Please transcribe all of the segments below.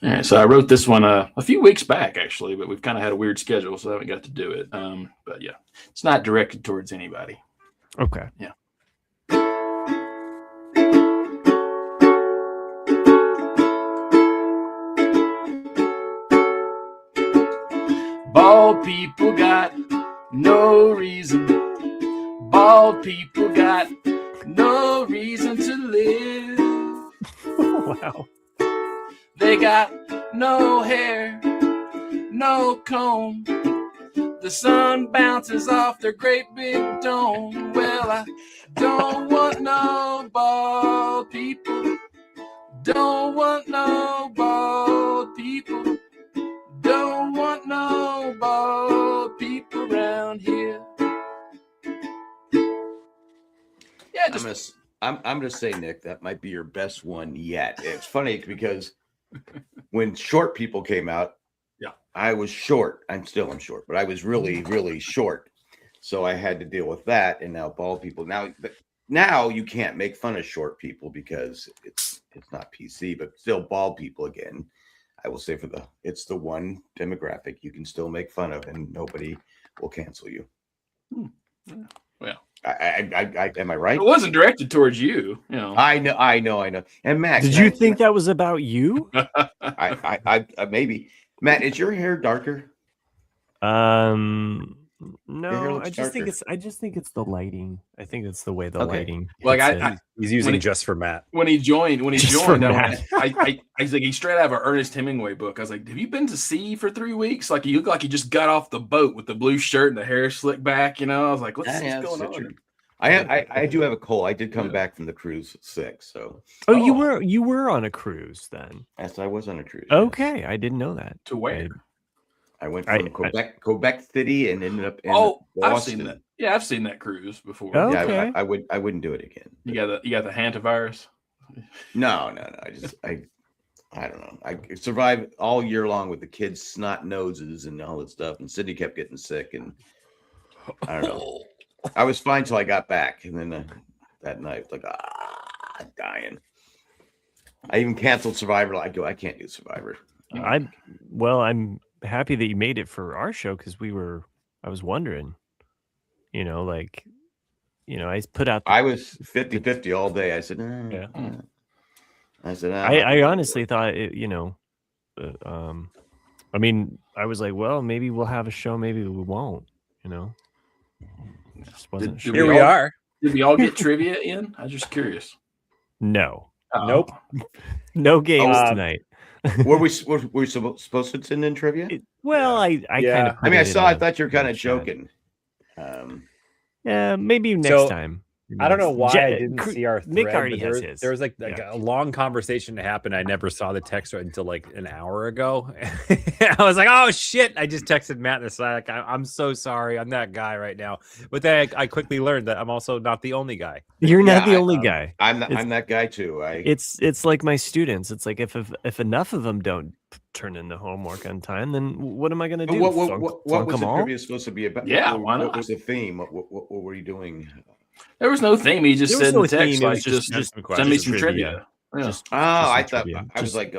All right, so I wrote this one a few weeks back, actually, but we've kind of had a weird schedule, so I haven't got to do it. But yeah, it's not directed towards anybody. Okay. Yeah. Bald people got no reason. Bald people got no reason to live. Wow. They got no hair, no comb. The sun bounces off their great big dome. Well, I don't want no bald people. Don't want no bald people. Don't want no bald people around here. Yeah, I'm gonna say, Nick, that might be your best one yet. It's funny because when short people came out, yeah, I was short. I'm short, but I was really, really short. So I had to deal with that. And now bald people. Now you can't make fun of short people because it's not PC, but still bald people again. I will say it's the one demographic you can still make fun of, and nobody will cancel you. Well, I am I right? It wasn't directed towards you. I know. And Matt, did you think that was about you? I maybe. Matt, is your hair darker? No, I just think it's the lighting. I think it's the way the lighting. Like he's using just for Matt. When he joined, I was like, he straight out of an Ernest Hemingway book. I was like, have you been to sea for 3 weeks? Like, you look like you just got off the boat with the blue shirt and the hair slicked back. I was like, what's going on? I do have a cold. I did come back from the cruise sick. So you were on a cruise then? Yes, I was on a cruise. Okay, yes. I didn't know that. To where? I went from Quebec City and ended up in Boston. I've seen that. Yeah, I've seen that cruise before. Okay. Yeah, I wouldn't do it again. You got the hantavirus? No. I don't know. I survived all year long with the kids' snot noses and all that stuff, and Sydney kept getting sick, and I don't know. I was fine till I got back, and then that night, like dying. I even canceled Survivor. I can't do Survivor. I'm happy that you made it for our show because I was wondering, I put out. I was 50-50 all day. I said, yeah. I said, I honestly thought it, I mean, I was like, well, maybe we'll have a show, maybe we won't, Just wasn't sure. Here we are. Did we all get trivia in? I was just curious. No. Nope. No games tonight. were we supposed to send in trivia? I kind of. I mean, I thought you were kind of joking. Yeah, maybe next time. I don't know why I didn't see our thread. Nick already has his. There was like a long conversation that happened. I never saw the text until like an hour ago. I was like, oh shit. I just texted Matt and said, like, I'm so sorry. I'm that guy right now. But then I quickly learned that I'm also not the only guy. You're not the only guy. I'm that guy too. It's like my students. It's like if enough of them don't turn in the homework on time, then what am I going to do? What was the trivia supposed to be about? Yeah, why not? What was the theme? What were you doing? There was no theme. He just said in the text, like, just send me some trivia. Yeah. I thought I was like,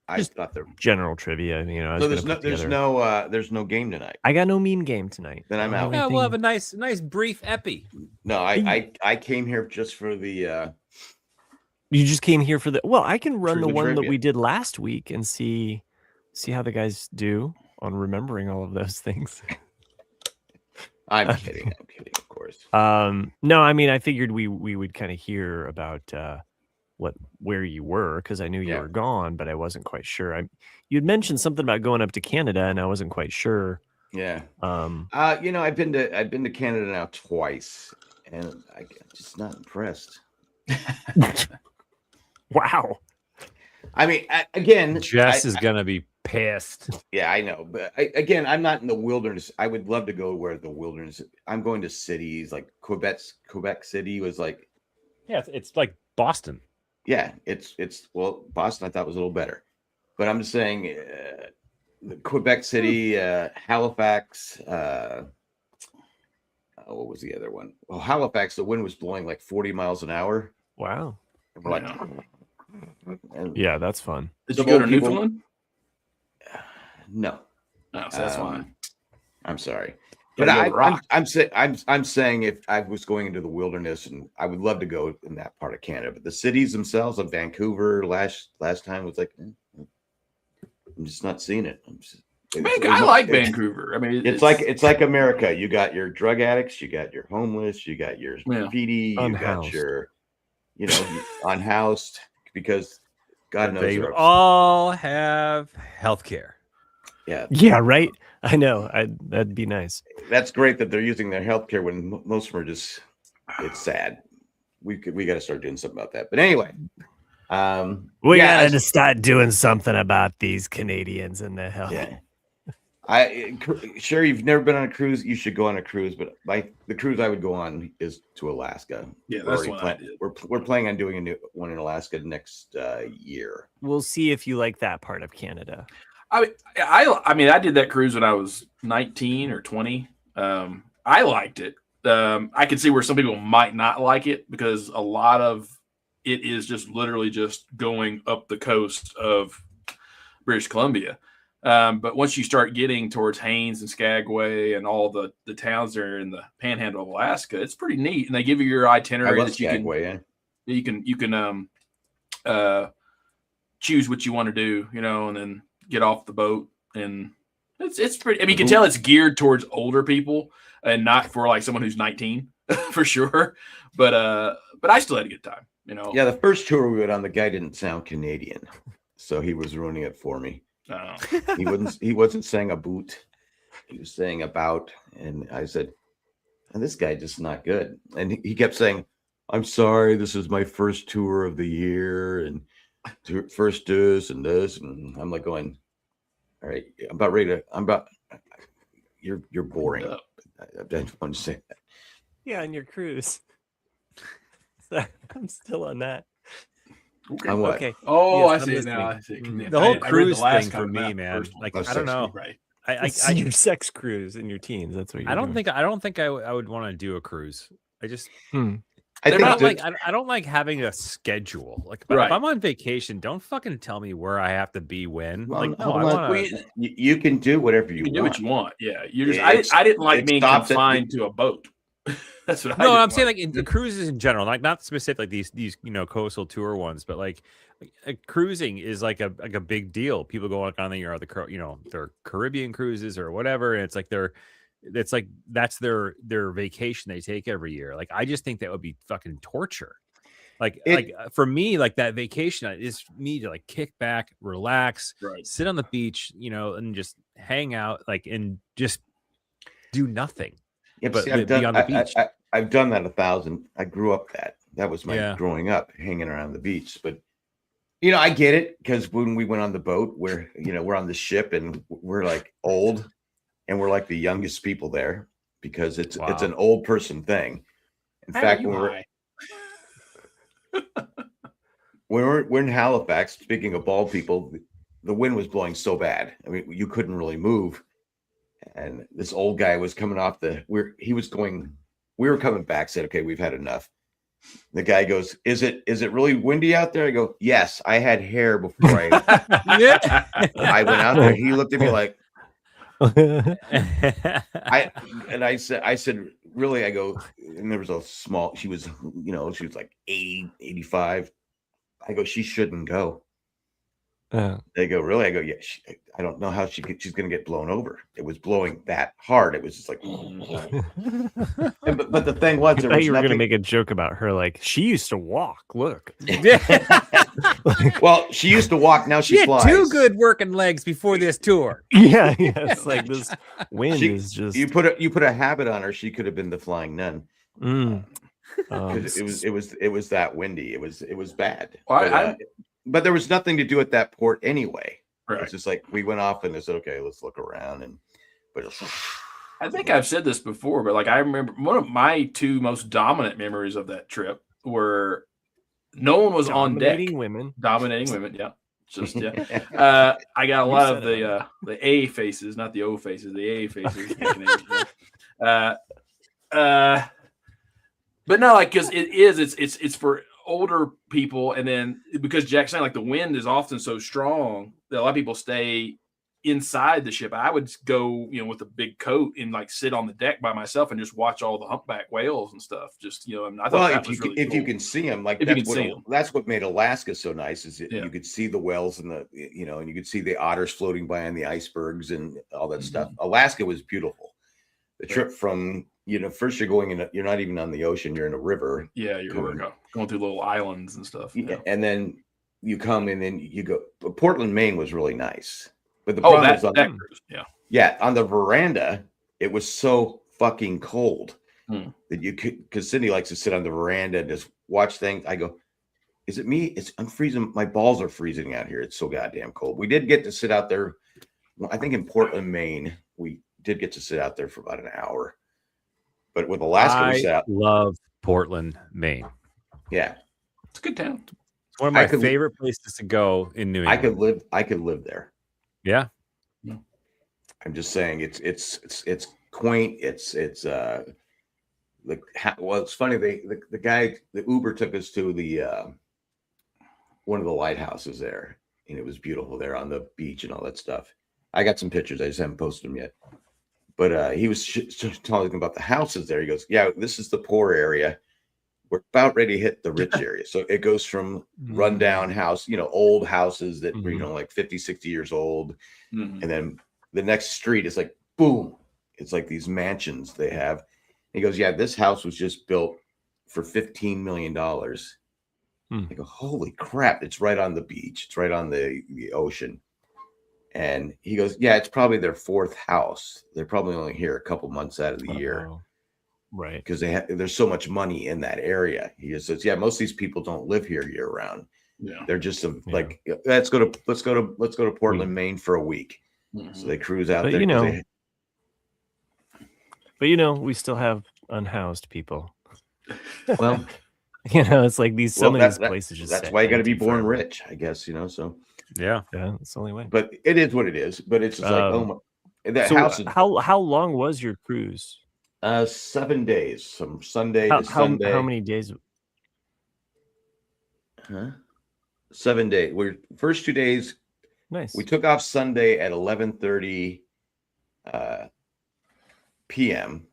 I thought there general trivia. So there's no game tonight. I got no mean game tonight. Then I'm out. Yeah, we'll have a nice brief epi. No, I came here just for the. You just came here for the. Well, I can run the one trivia that we did last week and see how the guys do on remembering all of those things. I'm kidding, of course. No, I mean, I figured we would kind of hear about where you were because I knew you were gone, but I wasn't quite sure. You'd mentioned something about going up to Canada, and I wasn't quite sure. Yeah. I've been to Canada now twice, and I'm just not impressed. Wow. I mean, again, Jess is gonna be pissed. Yeah, I know, but I'm not in the wilderness. I would love to go where the wilderness. I'm going to cities like Quebec City was like. Yeah, it's like Boston. Yeah, it's Boston. I thought was a little better, but I'm just saying, Quebec City, Halifax. What was the other one? Well, Halifax. The wind was blowing like 40 miles an hour. Wow. Like, yeah, that's fun. Did you go to Newfoundland? No. No, so that's fine. I'm sorry. Yeah, But I'm saying if I was going into the wilderness, and I would love to go in that part of Canada, but the cities themselves, like Vancouver last time was like, I'm just not seeing it. I like Vancouver. I mean, it's like America. You got your drug addicts, you got your homeless, you got your graffiti, you got your, unhoused, because God knows they all have health care. Yeah, right. I know. That'd be nice. That's great that they're using their health care when most of them are just. It's sad. We got to start doing something about that. But anyway, we got to start doing something about these Canadians and their health. Yeah. Sure, you've never been on a cruise. You should go on a cruise, but the cruise I would go on is to Alaska. Yeah, that's what I did. We're planning on doing a new one in Alaska next year. We'll see if you like that part of Canada. I mean, I did that cruise when I was 19 or 20. I liked it. I can see where some people might not like it because a lot of it is just literally just going up the coast of British Columbia. But once you start getting towards Haines and Skagway and all the towns that are in the Panhandle of Alaska, it's pretty neat. And they give you your itinerary that Skagway, you can choose what you want to do, and then get off the boat. And it's pretty. I mean, you can tell it's geared towards older people and not for like someone who's 19 for sure. But I still had a good time, Yeah, the first tour we went on, the guy didn't sound Canadian, so he was ruining it for me. Oh. He wasn't saying a boot, he was saying about, and I said, and this guy just not good. And he kept saying, I'm sorry, this is my first tour of the year, and first this and this, and I'm like going, all right, you're boring. I don't want to say that. Yeah, on your cruise. I'm still on that. On what? Okay. Oh, yes, I see it now. I see. The whole cruise thing for me, man. Like, I don't know. Right. I your sex cruise in your teens. That's what you're doing. I don't think I would want to do a cruise. I just. I don't like having a schedule. Like, if I'm on vacation, don't fucking tell me where I have to be when. Well, like, no, I want to. You can do whatever you want. Do what you want. Yeah, you just. I didn't like being confined to a boat. That's what. No, I'm saying like in cruises in general, like not specific like these coastal tour ones, but like cruising is like a big deal. People go on their Caribbean cruises or whatever, and it's like that's their vacation they take every year. Like, I just think that would be fucking torture. Like for me, like that vacation is me to like kick back, relax, sit on the beach, and just hang out, like, and just do nothing. Yeah, but see, I've done that 1,000. I grew up that was my growing up, hanging around the beach. But I get it, because when we went on the boat, we're on the ship and we're like old, and we're like the youngest people there because it's an old person thing. In fact, when we're in Halifax, speaking of bald people, the wind was blowing so bad. I mean, you couldn't really move. And this old guy was coming off we were coming back, said, okay, we've had enough. The guy goes, is it really windy out there? I go, yes, I had hair before I went out there. He looked at me like, I said, really? I go, and there was a small, she was like 80, 85. I go, she shouldn't go. They go, really? I go, yeah. I don't know how she's going to get blown over. It was blowing that hard. It was just like, but the thing was, I thought you were going to make a joke about her. Like, she used to walk. Look. Well, she used to walk. Now she flies. Had 2 good working legs before this tour. Yeah. It's like this wind is just. You put a habit on her. She could have been the flying nun. It was that windy. It was bad. Well, but there was nothing to do at that port anyway. Right. It's just like we went off and they said, okay, let's look around. I think I've said this before, but like I remember one of my 2 most dominant memories of that trip were no one was on deck. Dominating women. Yeah. Just I got a lot of the A faces, not the O faces, the A faces. But no, like, because it's for older people, and then because Jack's saying, like, the wind is often so strong that a lot of people stay inside the ship. I would go, with a big coat and like sit on the deck by myself and just watch all the humpback whales and stuff. Just, and I thought that was really cool. If you can see them, like that's what made Alaska so nice is you could see the whales and and you could see the otters floating by on the icebergs and all that stuff. Alaska was beautiful. The trip from, first you're going in, you're not even on the ocean, you're in a river. Yeah, you're going through little islands and stuff. Yeah. And then you come and then you go. Portland, Maine was really nice. But the problem is on on the veranda, it was so fucking cold that you could, because Cindy likes to sit on the veranda and just watch things. I go, is it me? I'm freezing. My balls are freezing out here. It's so goddamn cold. We did get to sit out there. I think in Portland, Maine, we did get to sit out there for about an hour. But with Alaska, we sat out. Love Portland, Maine. Yeah, it's a good town. It's one of my favorite places to go in New England. I could live there. Yeah. I'm just saying it's quaint. It's it's funny. The guy, the Uber took us to the one of the lighthouses there, and it was beautiful there on the beach and all that stuff. I got some pictures. I just haven't posted them yet. But he was talking about the houses there. He goes, yeah, this is the poor area. We're about ready to hit the rich area. So it goes from rundown house, old houses that were, like 50, 60 years old. And then the next street is like, boom. It's like these mansions they have. And he goes, yeah, this house was just built for $15 million. I go, holy crap. It's right on the beach. It's right on the ocean. And he goes, yeah, it's probably their fourth house. They're probably only here a couple months out of the year. Right. Because there's so much money in that area. He just says, yeah, most of these people don't live here year round. Yeah. They're just like, let's go to Portland, Maine for a week. So they cruise out there. But we still have unhoused people. Well, it's like some of these places just. That's why you got to be born rich, I guess. So. Yeah, it's the only way. But it is what it is. But it's just like, oh my, that house. How long was your cruise? 7 days, from Sunday to Sunday. How many days? 7 days. We're first 2 days. Nice. We took off Sunday at 11:30 p.m.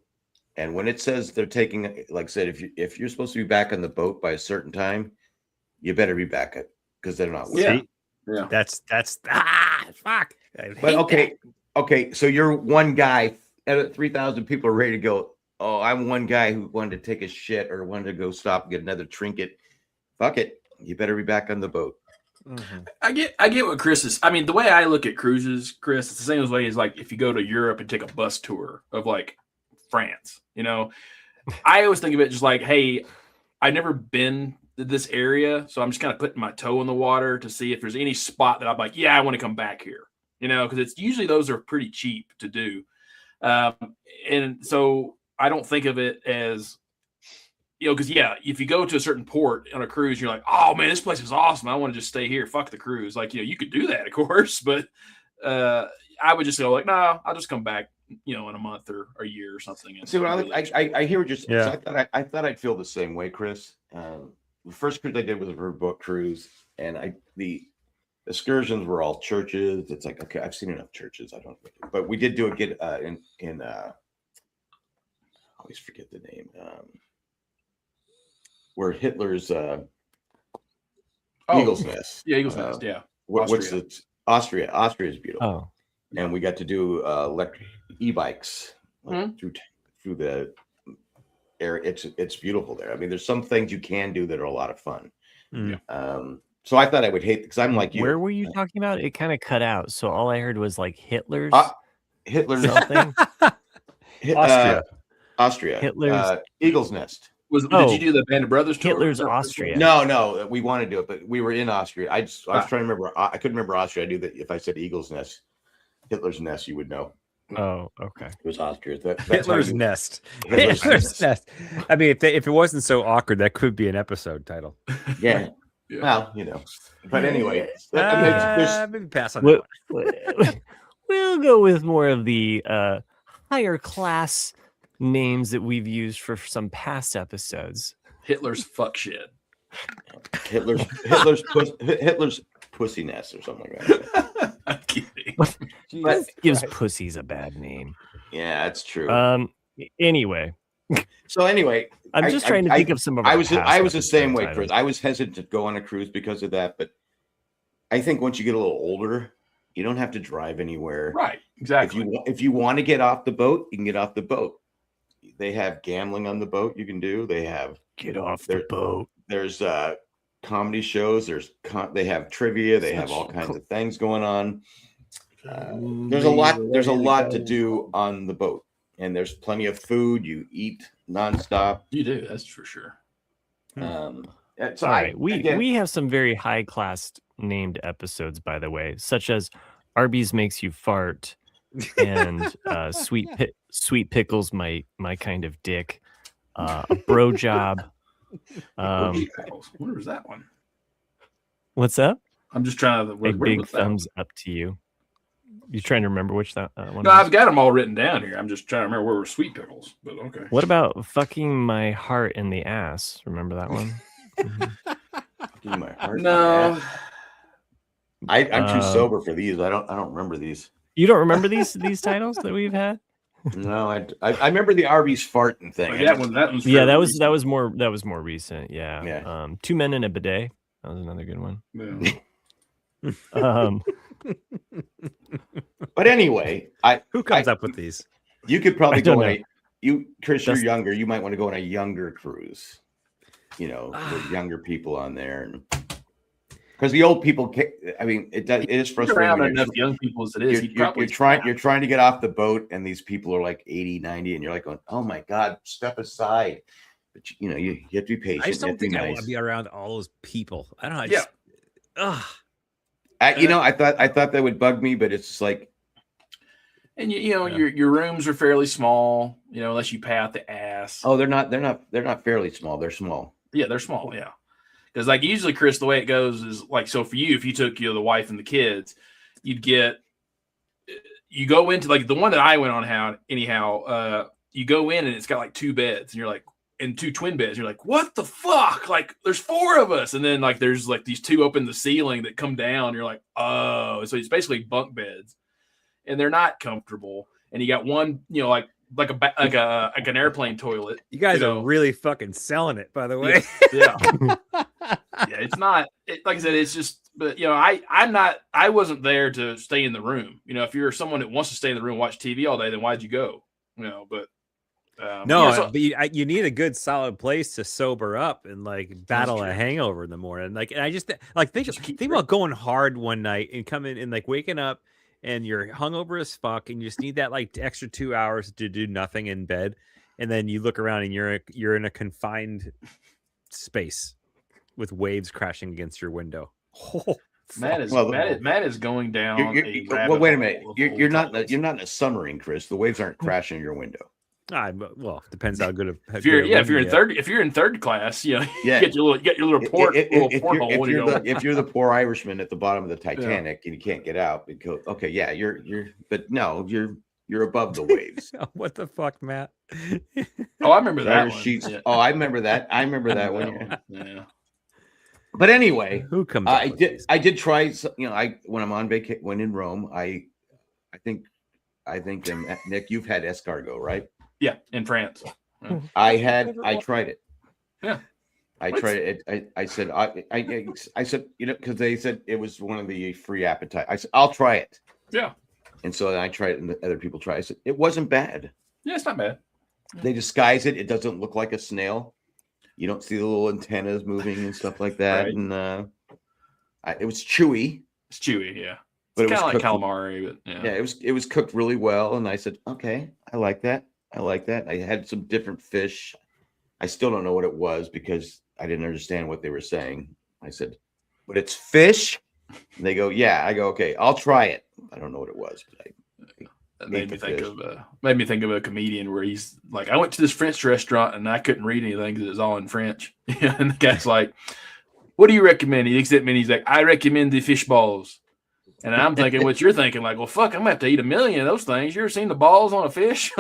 And when it says they're taking, like I said, if you're supposed to be back on the boat by a certain time, you better be back because they're not. Yeah. That's fuck. But okay. So you're one guy. 3,000 people are ready to go. Oh, I'm one guy who wanted to take a shit or wanted to go stop and get another trinket. Fuck it. You better be back on the boat. I get what Chris is. I mean, the way I look at cruises, Chris, it's the same way as like if you go to Europe and take a bus tour of like France, I always think of it just like, hey, I've never been to this area, so I'm just kind of putting my toe in the water to see if there's any spot that I'm like, yeah, I want to come back here, because it's usually those are pretty cheap to do. And so I don't think of it as, because if you go to a certain port on a cruise, you're like, oh man, this place is awesome. I want to just stay here. Fuck the cruise. Like, you could do that, of course, but I would just go like, no, I'll just come back, in a month or a year or something. See, I hear what you're saying. So I thought I'd feel the same way, Chris. The first cruise I did was a river boat cruise, and the excursions were all churches. It's like, okay, I've seen enough churches. I don't, but we did do in I always forget the name. Where Hitler's Eagle's Nest. Yeah, Eagle's Nest. Yeah. What's it? Austria. Austria is beautiful. Oh. And we got to do electric e-bikes through the air. It's beautiful there. I mean, there's some things you can do that are a lot of fun. So I thought I would hate, because I'm like you. Where were you talking about? It kind of cut out. So all I heard was like Hitler's something. Austria. Hitler's Eagle's Nest. Did you do the Band of Brothers tour? Hitler's Austria. No, we want to do it, but we were in Austria. I was trying to remember. I couldn't remember Austria. I knew that if I said Eagle's Nest, Hitler's Nest, you would know. Oh, okay. It was Austria. Hitler's Nest. Hitler's Nest. I mean, if it wasn't so awkward, that could be an episode title. Yeah. Well, But anyway, maybe pass on that one. We'll go with more of the higher class names that we've used for some past episodes. Hitler's fuck shit. Hitler's pussy nest or something like that. I'm kidding. But gives pussies a bad name. Yeah, that's true. Anyway. So anyway, I'm just trying to think of some of our I was the same way, titles. Chris. I was hesitant to go on a cruise because of that, but I think once you get a little older, you don't have to drive anywhere. Right. Exactly. If you want to get off the boat, you can get off the boat. They have gambling on the boat you can do. They have get off the boat. There's comedy shows. They have trivia. They have all kinds of things going on. There's a lot to do on the boat, and there's plenty of food. You eat nonstop. You do, that's for sure. So all right, we have some very high class named episodes, by the way, such as Arby's makes you fart, and sweet pickles, my kind of dick, a bro job. Where was that one? What's up? I'm just trying to. A big thumbs up to you. You trying to remember which that one? No, I've got them all written down here. I'm just trying to remember where were sweet pickles. But okay. What about fucking my heart in the ass? Remember that one? Fucking my heart. No, I'm too sober for these. I don't remember these. You don't remember these titles that we've had? No, I remember the Arby's farting thing. Oh, that one's yeah, that was more recent. Yeah. 2 Men in a Bidet. That was another good one. Yeah. But anyway, who comes up with these? You could probably go on Chris, That's, you're younger. You might want to go on a younger cruise. With younger people on there, and because the old people, I mean, it is frustrating. Around enough young people as it is. You're trying to get off the boat, and these people are like 80, 90, and you're like going, "Oh my God, step aside." But you have to be patient. I just don't think nice. I want to be around all those people. I don't know. I thought that would bug me, but it's just like, and your rooms are fairly small, unless you pay out the ass. Oh, they're not fairly small. They're small. Yeah, they're small. Yeah, because like usually, Chris, the way it goes is like, so for you, if you took the wife and the kids, you go into like the one that I went on. You go in and it's got like 2 beds, and you're like, and 2 twin beds. You're like, what the fuck? Like, there's 4 of us, and then like there's like these 2 up in the ceiling that come down. You're like, oh, so it's basically bunk beds, and they're not comfortable. And you got one, like an airplane toilet. You guys are really fucking selling it, by the way. Yeah. Yeah, it's not. Like I said, it's just. But I wasn't there to stay in the room. If you're someone that wants to stay in the room and watch TV all day, then why'd you go? But. But you need a good solid place to sober up and like battle a hangover in the morning. Like, and I just like think about going hard one night and coming and like waking up and you're hungover as fuck and you just need that like extra 2 hours to do nothing in bed, and then you look around and you're in a confined space with waves crashing against your window. Matt is going down. Wait a minute. You're not in a submarine, Chris. The waves aren't crashing your window. Well, depends how good. If you're in third class, you get your little port. If you're the poor Irishman at the bottom of the Titanic and you can't get out, because but no, you're above the waves. What the fuck, Matt? Oh, I remember that one. Yeah. Oh, I remember that. I remember that one. Yeah. But anyway, who comes? I did try. When I'm on vacation, when in Rome, I think Nick, you've had escargot, right? Yeah, in France. Yeah. I tried it. Yeah. I tried it. I said, because they said it was one of the free appetite. I said, I'll try it. Yeah. And so I tried it and the other people tried it. I said, it wasn't bad. Yeah, it's not bad. They disguise it. It doesn't look like a snail. You don't see the little antennas moving and stuff like that. Right. And it was chewy. It's chewy, yeah. But it's kind of like calamari, but yeah. It was cooked really well. And I said, okay, I like that. I had some different fish. I still don't know what it was because I didn't understand what they were saying. I said, but it's fish? And they go, yeah. I go, okay, I'll try it. I don't know what it was, but that made me think of a comedian where he's like, I went to this French restaurant and I couldn't read anything because it's all in French. And the guy's like, what do you recommend? He looks at me and he's like, I recommend the fish balls. And I'm thinking what you're thinking, like, well, fuck, I'm gonna have to eat 1 million of those things. You ever seen the balls on a fish?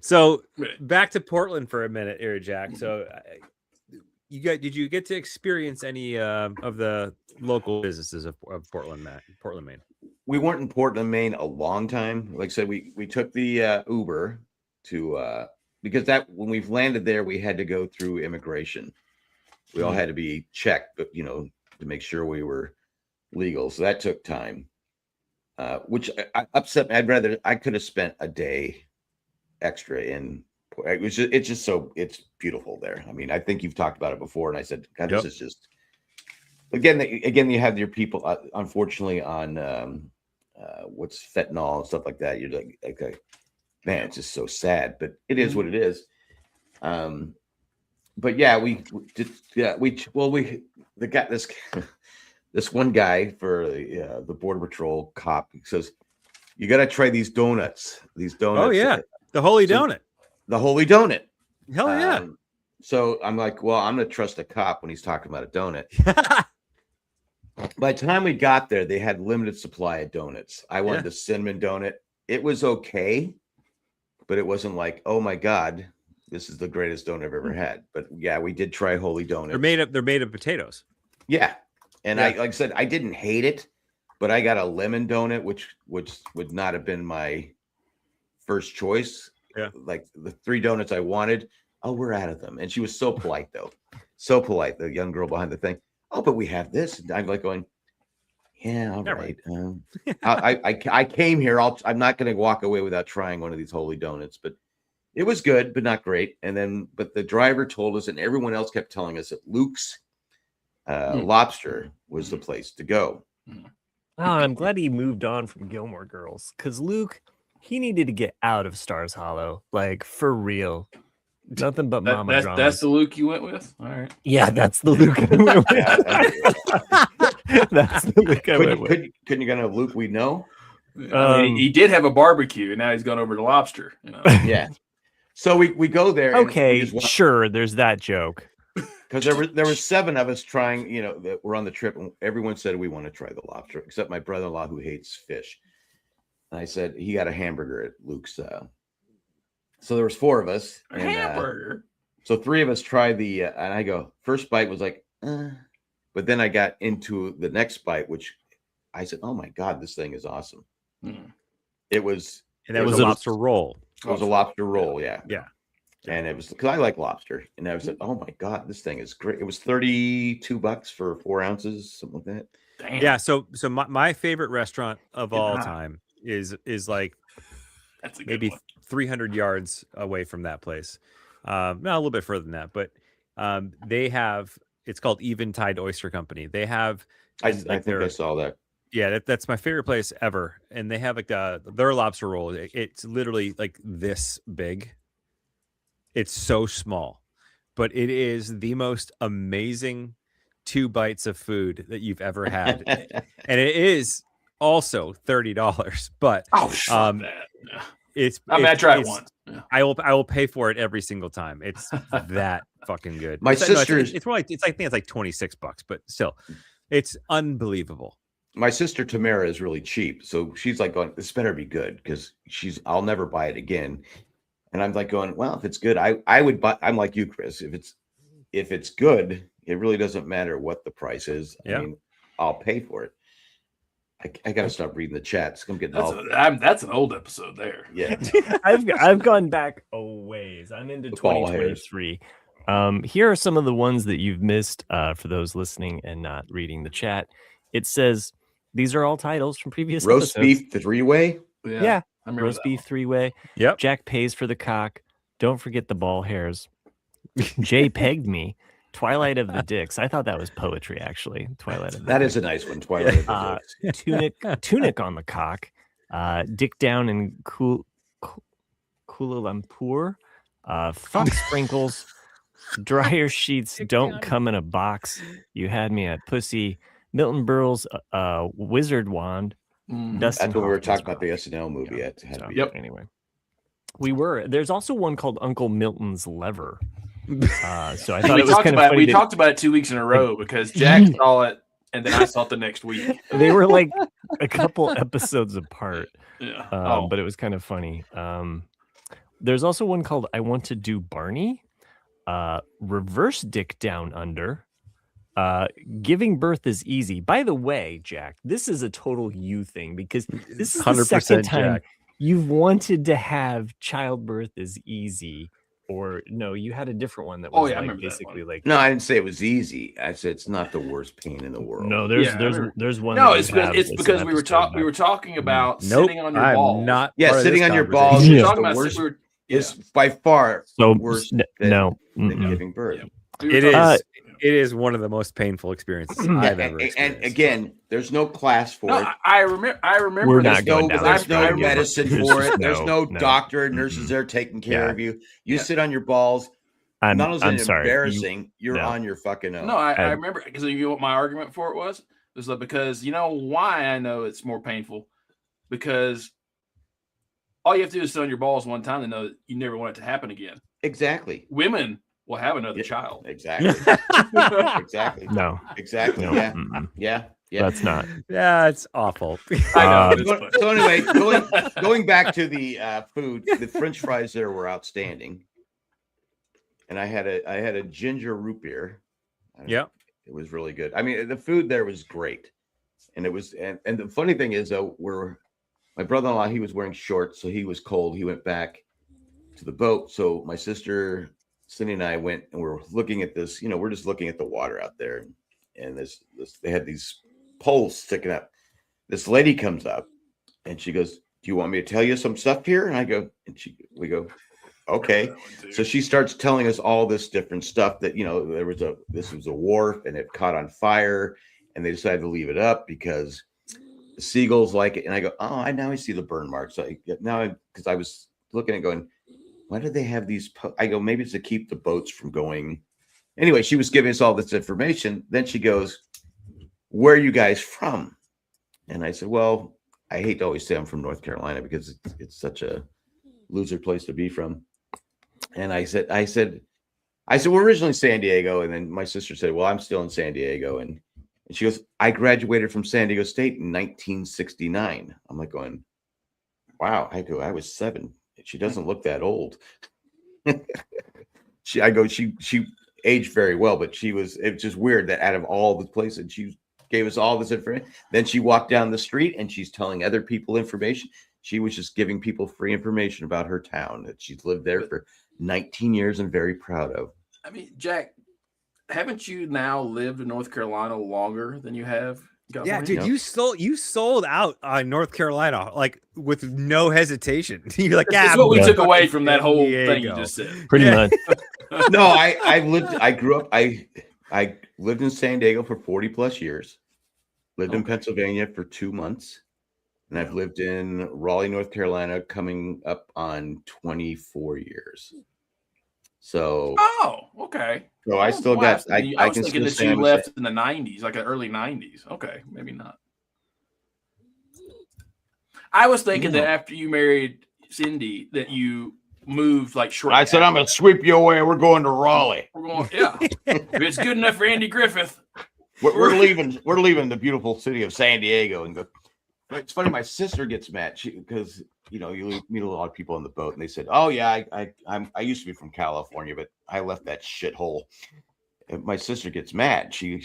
So back to Portland for a minute here, Jack. So did you get to experience any of the local businesses of Portland, Maine? We weren't in Portland, Maine a long time. Like I said, we took the Uber to because when we've landed there, we had to go through immigration. We all had to be checked, but to make sure we were legal. So that took time, which upset me. I could have spent a day extra in. It's beautiful there. I mean, I think you've talked about it before, and I said, God, this is just. Again, you have your people, unfortunately, on what's fentanyl and stuff like that. You're like, okay, man, it's just so sad, but it is what it is. But yeah, we got this one guy for the Border Patrol cop. He says, you got to try these donuts. Oh yeah, the Holy Donut. The Holy Donut. Hell yeah. So I'm like, well, I'm going to trust a cop when he's talking about a donut. By the time we got there, they had limited supply of donuts. I wanted the cinnamon donut. It was okay, but it wasn't like, oh my God, this is the greatest donut I've ever had. But yeah, we did try Holy Donut. They're made of potatoes. Yeah. And I, like I said, I didn't hate it, but I got a lemon donut, which would not have been my first choice. Yeah. Like the 3 donuts I wanted. Oh, we're out of them. And she was so polite, though. So polite, the young girl behind the thing. Oh, but we have this. And I'm like going, yeah, all right. I came here. I'm not going to walk away without trying one of these Holy Donuts. But it was good, but not great. But the driver told us, and everyone else kept telling us that Luke's Lobster was the place to go. Oh, I'm glad he moved on from Gilmore Girls, because Luke, he needed to get out of Stars Hollow, like for real. Nothing but mama drama. That's the Luke you went with? All right. Yeah, that's the Luke I went with. That's the Luke I went with. Couldn't you get a Luke we know? He did have a barbecue, and now he's gone over to lobster. Yeah. So we go there. Okay, sure. There's that joke. Because there were 7 of us trying, that were on the trip, and everyone said we want to try the lobster, except my brother-in-law who hates fish. And I said he got a hamburger at Luke's. So there was 4 of us. A hamburger. So 3 of us tried and I go, first bite was like, but then I got into the next bite, which I said, oh my God, this thing is awesome. It was. And that was a lobster roll. It was a lobster roll. Yeah. Yeah. And it was because I like lobster. And I was like, oh my God, this thing is great. It was $32 for 4 ounces, something like that. Damn. Yeah. So my favorite restaurant of all time is like that's maybe 300 yards away from that place. No, a little bit further than that, but it's called Eventide Oyster Company. They have, I think I saw that. Yeah, that's my favorite place ever. And they have like their lobster roll. It's literally like this big. It's so small, but it is the most amazing 2 bites of food that you've ever had. And it is also $30, but I tried one. Yeah. I will pay for it every single time. It's that fucking good. My sister's it's more like I think it's like $26, but still, it's unbelievable. My sister Tamara is really cheap, so she's like going, this better be good, because I'll never buy it again. And I'm like going, well, if it's good, I would buy. I'm like you, Chris. If it's good, it really doesn't matter what the price is. Yeah. I mean, I'll pay for it. I got to stop reading the chats. I'm getting that's an old episode there. Yeah. I've gone back a ways. I'm into 2023. Here are some of the ones that you've missed for those listening and not reading the chat. It says these are all titles from previous roast episodes. beef 3-way. Yeah. Roast beef 3-way. Yep. Jack pays for the cock. Don't forget the ball hairs. Jay pegged me. Twilight of the Dicks. I thought that was poetry, actually. Twilight of the That is a nice one. Twilight of the Dicks. Tunic on the cock. Dick down in Kuala Lumpur. Fuck sprinkles. Dryer sheets don't come in a box. You had me at pussy. Milton Berle's wizard wand. That's what we were talking about, the SNL movie. Yep. Anyway, there's also one called Uncle Milton's Lever. So I thought it was kind of funny. We talked about it 2 weeks in a row because Jack saw it and then I saw it the next week. They were like a couple episodes apart. Yeah. But it was kind of funny. There's also one called I Want to Do Barney. reverse dick down under. Giving birth is easy. By the way, Jack, this is a total you thing because this is the second time Jack. you've wanted to have childbirth is easy. Or no, you had a different one that was like basically like. No, I didn't say it was easy. I said it's not the worst pain in the world. No, there's one. No, it's because we were talking about sitting on your balls. Not sitting on your balls. We were talking about worst, is by far worse than giving birth. Yeah. It is one of the most painful experiences I've ever experienced. And again, there's no class for it. I remember. We're not going down. There's no medicine for it. There's no doctor and nurses there taking care of you. You sit on your balls. Not only is it embarrassing, you're on your fucking own. No, I remember because you know what my argument for it was like because you know why I know it's more painful because all you have to do is sit on your balls one time to know that you never want it to happen again. Exactly. Women will have another child. Exactly. Exactly. No. Exactly. No. Yeah. That's not. Yeah, it's awful. I know. So anyway, going back to the food, the French fries there were outstanding, and I had a ginger root beer. Yeah, it was really good. I mean, the food there was great, and it was and the funny thing is though, my brother-in-law, he was wearing shorts, so he was cold. He went back to the boat. So my sister Cindy and I went and we're looking at this, we're just looking at the water out there, and this they had these poles sticking up. This lady comes up and she goes, "Do you want me to tell you some stuff here?" And I go, we go, okay. So she starts telling us all this different stuff that, this was a wharf and it caught on fire and they decided to leave it up because the seagulls like it. And I go, oh, I now see the burn marks. Because I was looking and going, why do they have these? I go, maybe it's to keep the boats from going. Anyway, she was giving us all this information. Then she goes, where are you guys from? And I said, well, I hate to always say I'm from North Carolina because it's such a loser place to be from. And I said, we're originally San Diego. And then my sister said, well, I'm still in San Diego. And she goes, I graduated from San Diego State in 1969. I'm like going, wow. I go, I was 7. She doesn't look that old. She aged very well, but it's just weird that out of all the places, she gave us all this information. Then she walked down the street and she's telling other people information. She was just giving people free information about her town that she's lived there for 19 years and very proud of. I mean, Jack, haven't you now lived in North Carolina longer than you have? Yeah, dude, you sold out on North Carolina like with no hesitation. You're like, that's what we took away from that whole thing you just said. Pretty much. No, I grew up. I lived in San Diego for 40 plus years. Lived in Pennsylvania for 2 months, and I've lived in Raleigh, North Carolina, coming up on 24 years. So. Oh, okay. So I still got. I was thinking that you left in the 90s, like the early 90s. Okay, maybe not. I was thinking that after you married Cindy, that you moved like short. I said, I'm going to sweep you away. We're going to Raleigh. We're going, yeah. If it's good enough for Andy Griffith. We're leaving. We're leaving the beautiful city of San Diego and go. It's funny. My sister gets mad because you meet a lot of people on the boat, and they said, "Oh yeah, I used to be from California, but I left that shithole." And my sister gets mad. She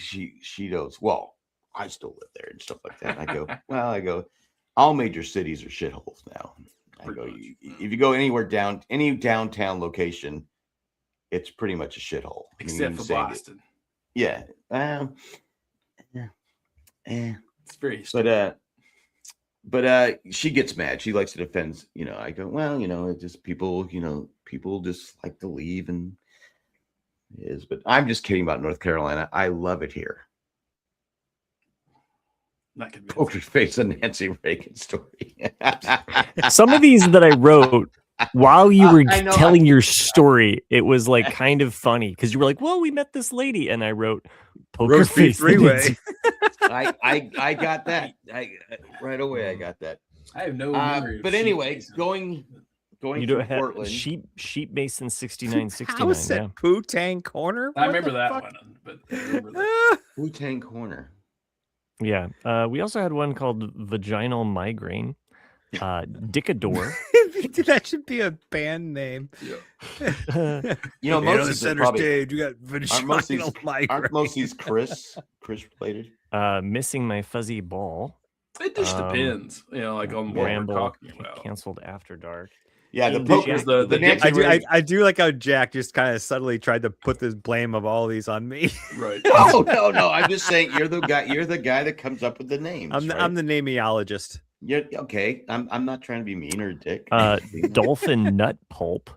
goes, "Well, I still live there and stuff like that." And I go, all major cities are shitholes now. I go, if you go anywhere any downtown location, it's pretty much a shithole, except for Boston. Yeah. It's very. But she gets mad. She likes to defend. I go, well, it's just people. People just like to leave, and it is. But I'm just kidding about North Carolina. I love it here. Not convinced. Poker face and Nancy Reagan story. Some of these that I wrote while you were telling your story, it was like kind of funny because you were like, "Well, we met this lady," and I wrote poker face three-way. I got that. Right away. I got that. I have no memory. But anyway, going to Portland. Sheep Mason 6969. House at Poo-Tang Corner. I remember that one. But I remember that. Poo-Tang Corner. Yeah. We also had one called Vaginal Migraine. Dickador. That should be a band name. Yeah. Most of the these center probably, stage, you got aren't most of these Chris related? Missing my fuzzy ball. It just depends, like on what we're talking about. Canceled After Dark. Yeah, the I do like how Jack just kind of subtly tried to put this blame of all these on me. Right. No. I'm just saying you're the guy that comes up with the names. I'm the nameologist. Yeah, okay. I'm not trying to be mean or a dick. Dolphin Nut Pulp,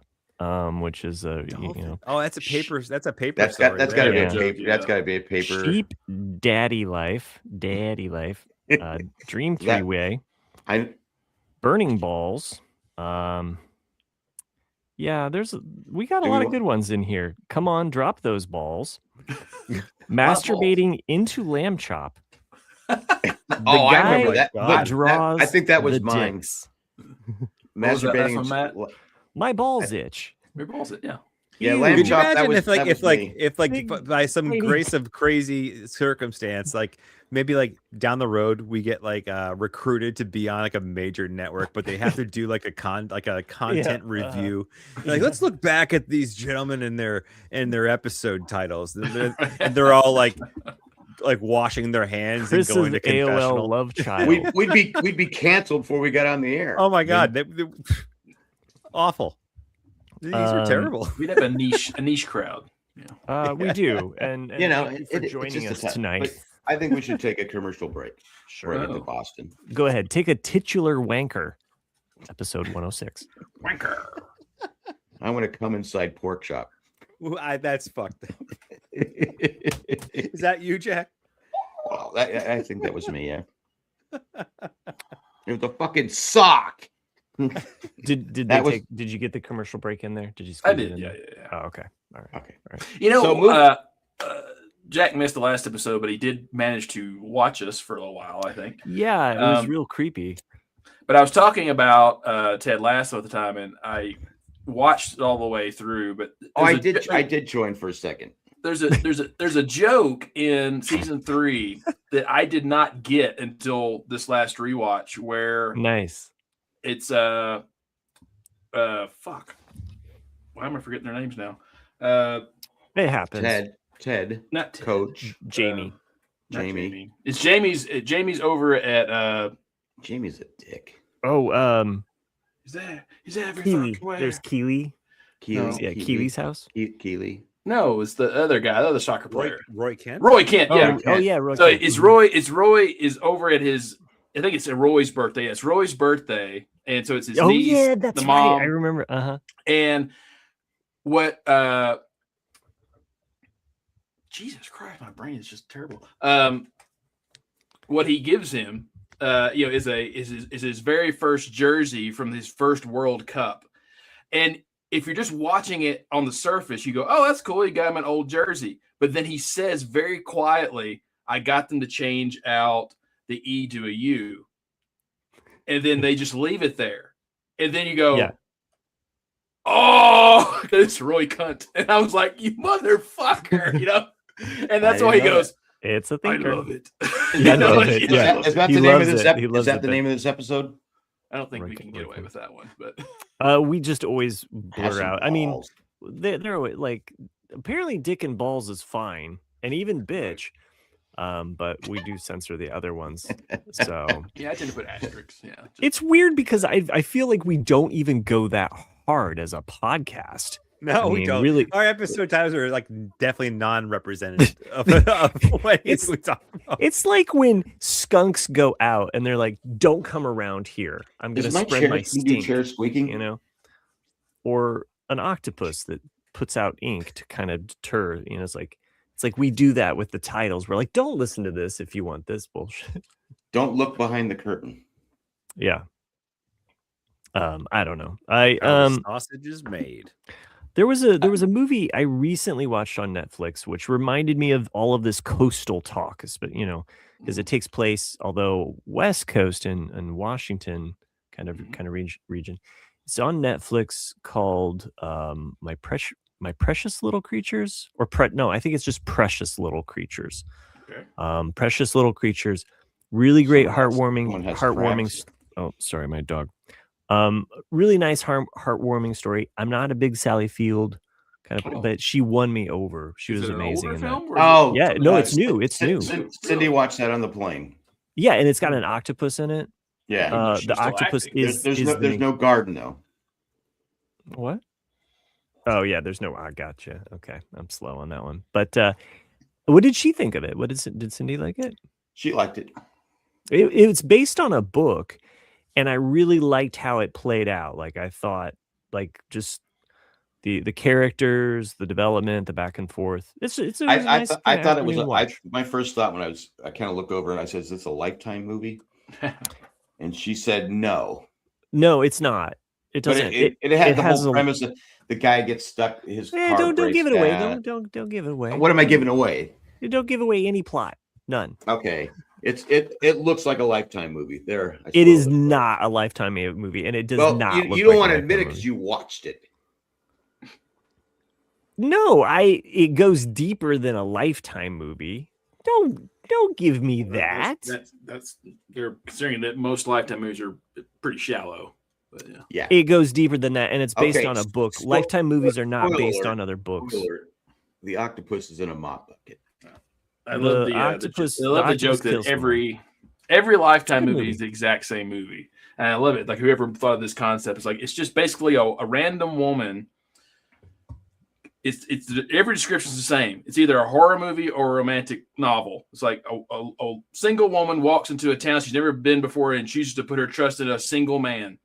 which is Oh, that's a paper. That's a paper. That's got to be a paper. That's got to be a paper. Sheep Daddy Life. Dream Three-Way. Burning Balls. Yeah, we got a lot of good ones in here. Come on, drop those balls. Masturbating into lamb chop. I remember that. Draws I think that was mine. Masturbating. My balls itch. Your balls itch. Yeah. Yeah, lamb chop. If by some grace of crazy circumstance, maybe down the road we get recruited to be on a major network, but they have to do a content review. Let's look back at these gentlemen and their episode titles. And they're all washing their hands and going to confessional. AOL love child. We'd be canceled before we got on the air. Oh my god, awful. These are terrible. We'd have a niche crowd. Yeah. We do, and thank you for joining us tonight. I think we should take a commercial break. Sure. Right into Boston. Go ahead. Take a titular wanker. Episode 106. Wanker. I want to come inside pork chop. That's fucked up. Is that you, Jack? Well, I think that was me. Yeah. It was a fucking sock. Did you get the commercial break in there? Did you? I did. Yeah. Oh, okay. All right. Jack missed the last episode, but he did manage to watch us for a little while, I think. Yeah, it was real creepy. But I was talking about Ted Lasso at the time, and I watched it all the way through. But I did join for a second. There's a joke in season 3 that I did not get until this last rewatch, where it's fuck. Why am I forgetting their names now? It happens. Ted, not Ted. Coach Jamie. Jamie. It's Jamie's over at Jamie's a dick. Oh, he's every Keely. fucking way. There's Keely. Keely's house. Keely. No, it's the other guy, the other soccer player. Roy Kent. Roy Kent, yeah. Roy so Kent. it's Roy is over at his, I think it's Roy's birthday. It's Roy's birthday. And so it's his niece, yeah, that's the mom. right. I remember. And what Jesus Christ, my brain is just terrible. What he gives him is his very first jersey from his first World Cup. And if you're just watching it on the surface, you go, oh, that's cool. He got him an old jersey. But then he says very quietly, I got them to change out the E to a U. And then they just leave it there. And then you go, oh, it's Roy Cunt. And I was like, you motherfucker, And that's why he goes, it's a thinker. I love it. I love it. Is that the name of this episode? Is that the name of this episode? I don't think we can get away with that one, but we just always blur out. I mean, they're like, apparently Dick and Balls is fine, and even bitch, but we do censor the other ones. So yeah, I tend to put asterisks. Yeah, it's weird because I feel like we don't even go that hard as a podcast. No, we don't. Really, our episode titles are definitely non-representative of what we talk about. It's like when skunks go out and they're like, "Don't come around here. I'm going to spread my stink." Chair squeaking, or an octopus that puts out ink to kind of deter. It's like we do that with the titles. We're like, "Don't listen to this if you want this bullshit." Don't look behind the curtain. Yeah. I don't know. Sausage is made. There was a movie I recently watched on Netflix, which reminded me of all of this coastal talk, because it takes place, although West Coast and Washington kind of region. It's on Netflix called My Precious Little Creatures, I think it's just Precious Little Creatures. Okay. Precious Little Creatures, really great, heartwarming. Oh, sorry, my dog. Really nice, heartwarming story. I'm not a big Sally Field kind of, but she won me over. She was amazing in that. Oh, yeah, no, it's new. It's new. Cindy watched that on the plane. Yeah, and it's got an octopus in it. Yeah, the octopus is. There's no garden though. What? Oh yeah, there's no. I gotcha. Okay, I'm slow on that one. But what did she think of it? Did Cindy like it? She liked it. It's based on a book, and I really liked how it played out. Like I thought, like just the characters, the development, the back and forth. I thought it was. My first thought when I kind of looked over and I said, "Is this a Lifetime movie?" And she said, "No, no, it's not. It doesn't. It had the whole premise of the guy gets stuck. His car don't give it away. Don't give it away. What am I giving away? Don't give away any plot. None. Okay. It looks like a Lifetime movie. It is not a Lifetime movie, and it does not. You don't want to admit it because you watched it. No, it goes deeper than a Lifetime movie. Don't give me that. That's they're considering that most Lifetime movies are pretty shallow. But yeah, it goes deeper than that, and it's based on a book. Lifetime movies are not based on other books. The octopus is in a mop bucket. I love the octopus. I love the joke that every Lifetime movie is the exact same movie, and I love it. Like whoever thought of this concept is like it's just basically a random woman. It's every description is the same. It's either a horror movie or a romantic novel. It's like a single woman walks into a town she's never been before and chooses to put her trust in a single man.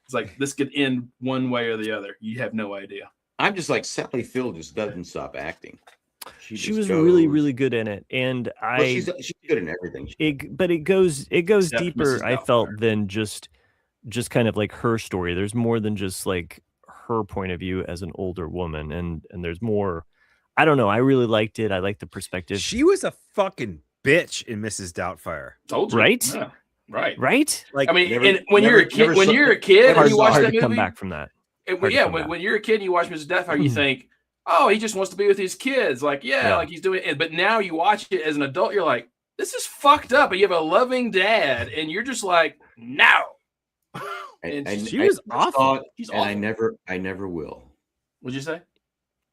It's like this could end one way or the other. You have no idea. I'm just like Sally Field just doesn't stop acting. She was really, really good in it, and she's good in everything. But it goes deeper. I felt than just kind of like her story. There's more than just like her point of view as an older woman, and there's more. I don't know. I really liked it. I liked the perspective. She was a fucking bitch in Mrs. Doubtfire. Told you. Right? Yeah. Right. Like I mean, when you're a kid, and you watch that movie, come back from that. When you're a kid and you watch Mrs. Doubtfire, you think, oh, he just wants to be with his kids. Like, like he's doing it. But now you watch it as an adult, you're like, this is fucked up. And you have a loving dad, and you're just like, no. And she was awful. She's awful. I never will. What'd you say?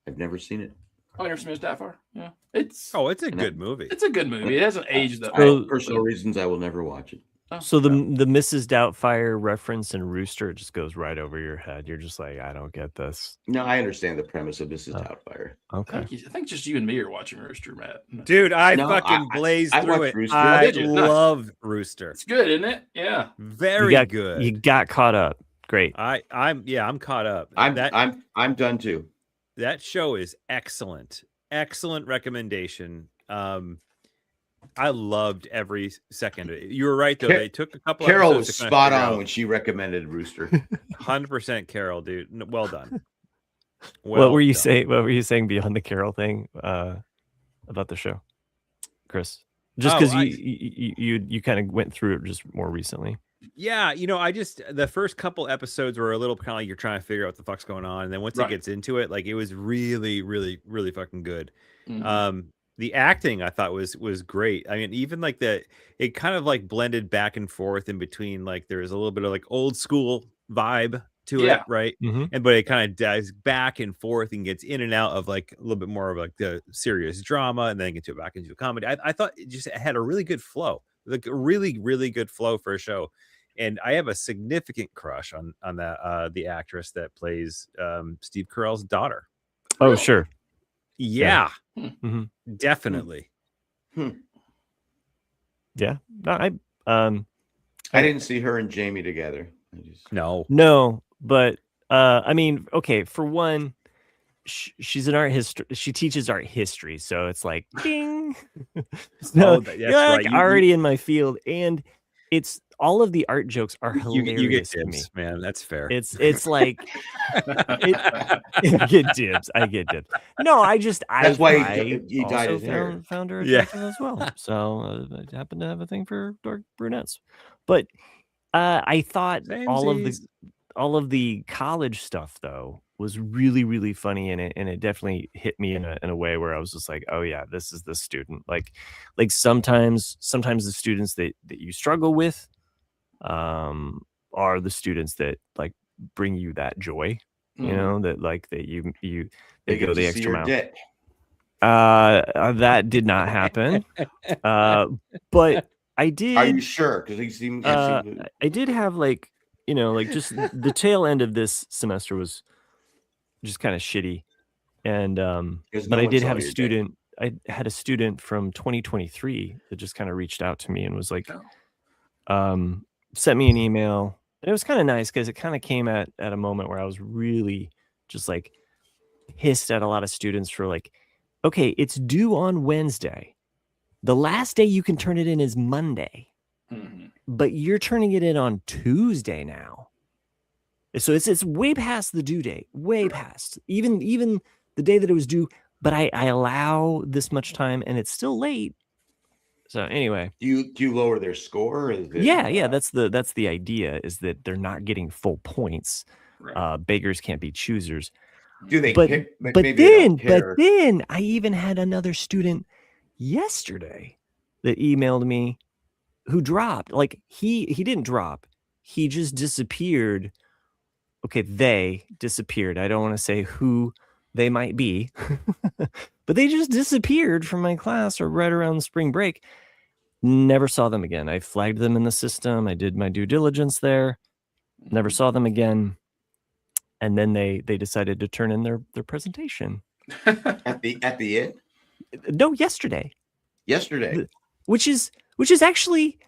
I've never seen it. Oh, you never seen Mrs. Doubtfire? Yeah. It's a good movie. It's a good movie. It hasn't aged up. For personal reasons, I will never watch it. So the Mrs. Doubtfire reference in Rooster just goes right over your head. You're just like, I don't get this. No, I understand the premise of Mrs. Doubtfire. Okay. I think just you and me are watching Rooster, Matt. Dude, I blazed through it. Rooster. I love Rooster. It's good, isn't it? Yeah. Very good. You got caught up. Great. I'm caught up. I'm done too. That show is excellent. Excellent recommendation. I loved every second of it. You were right though. They took a couple. Carol was spot on when she recommended Rooster. 100% Carol, dude. Well done. What were you saying? What were you saying beyond the Carol thing about the show, Chris? Just because you kind of went through it just more recently. Yeah, the first couple episodes were a little kind of like you're trying to figure out what the fuck's going on, and then once it gets into it, like it was really, really, really fucking good. Mm-hmm. The acting I thought was great. I mean, even like it kind of like blended back and forth in between. Like there was a little bit of like old school vibe to it, right? Mm-hmm. But it kind of dives back and forth and gets in and out of like a little bit more of like the serious drama, and then gets back into a comedy. I thought it had a really good flow, like a really, really good flow for a show. And I have a significant crush on that the actress that plays Steve Carell's daughter. Oh, sure. Yeah. Mm-hmm. Definitely. Yeah. No, I didn't see her and Jamie together. No, but I mean, okay, for one, she's an art history. She teaches art history, so it's like ding. So you're like already in my field, and it's all of the art jokes are hilarious. You get to me. dibs, man. That's fair. It's like get dibs. I get dibs. No, that's why he dyed his hair. Found her attractive as well. So I happen to have a thing for dark brunettes. But I thought all of the college stuff though was really, really funny in it, and it definitely hit me in a way where I was just like, oh yeah, this is the student. Like sometimes the students that you struggle with, are the students that like bring you that joy, you know, that like that they go the extra mile. That did not happen. But I did. Are you sure? Because he seemed. I did have like, you know, like just the tail end of this semester was just kind of shitty, and but I did have a student. I had a student from 2023 that just kind of reached out to me and was like, sent me an email. And it was kind of nice because it kind of came at a moment where I was really just like pissed at a lot of students for like, okay, it's due on Wednesday. The last day you can turn it in is Monday, but you're turning it in on Tuesday now. So it's way past the due date, way past even the day that it was due. But I allow this much time, and it's still late. So anyway, do you lower their score? Yeah. That's the idea, is that they're not getting full points. Right. Beggars can't be choosers. Do they? But then I even had another student yesterday that emailed me who dropped. Like he didn't drop. He just disappeared. Okay, they disappeared. I don't want to say who they might be, but they just disappeared from my class or right around spring break. Never saw them again. I flagged them in the system. I did my due diligence there. Never saw them again. And then they decided to turn in their presentation. at the end? No, yesterday. Which is actually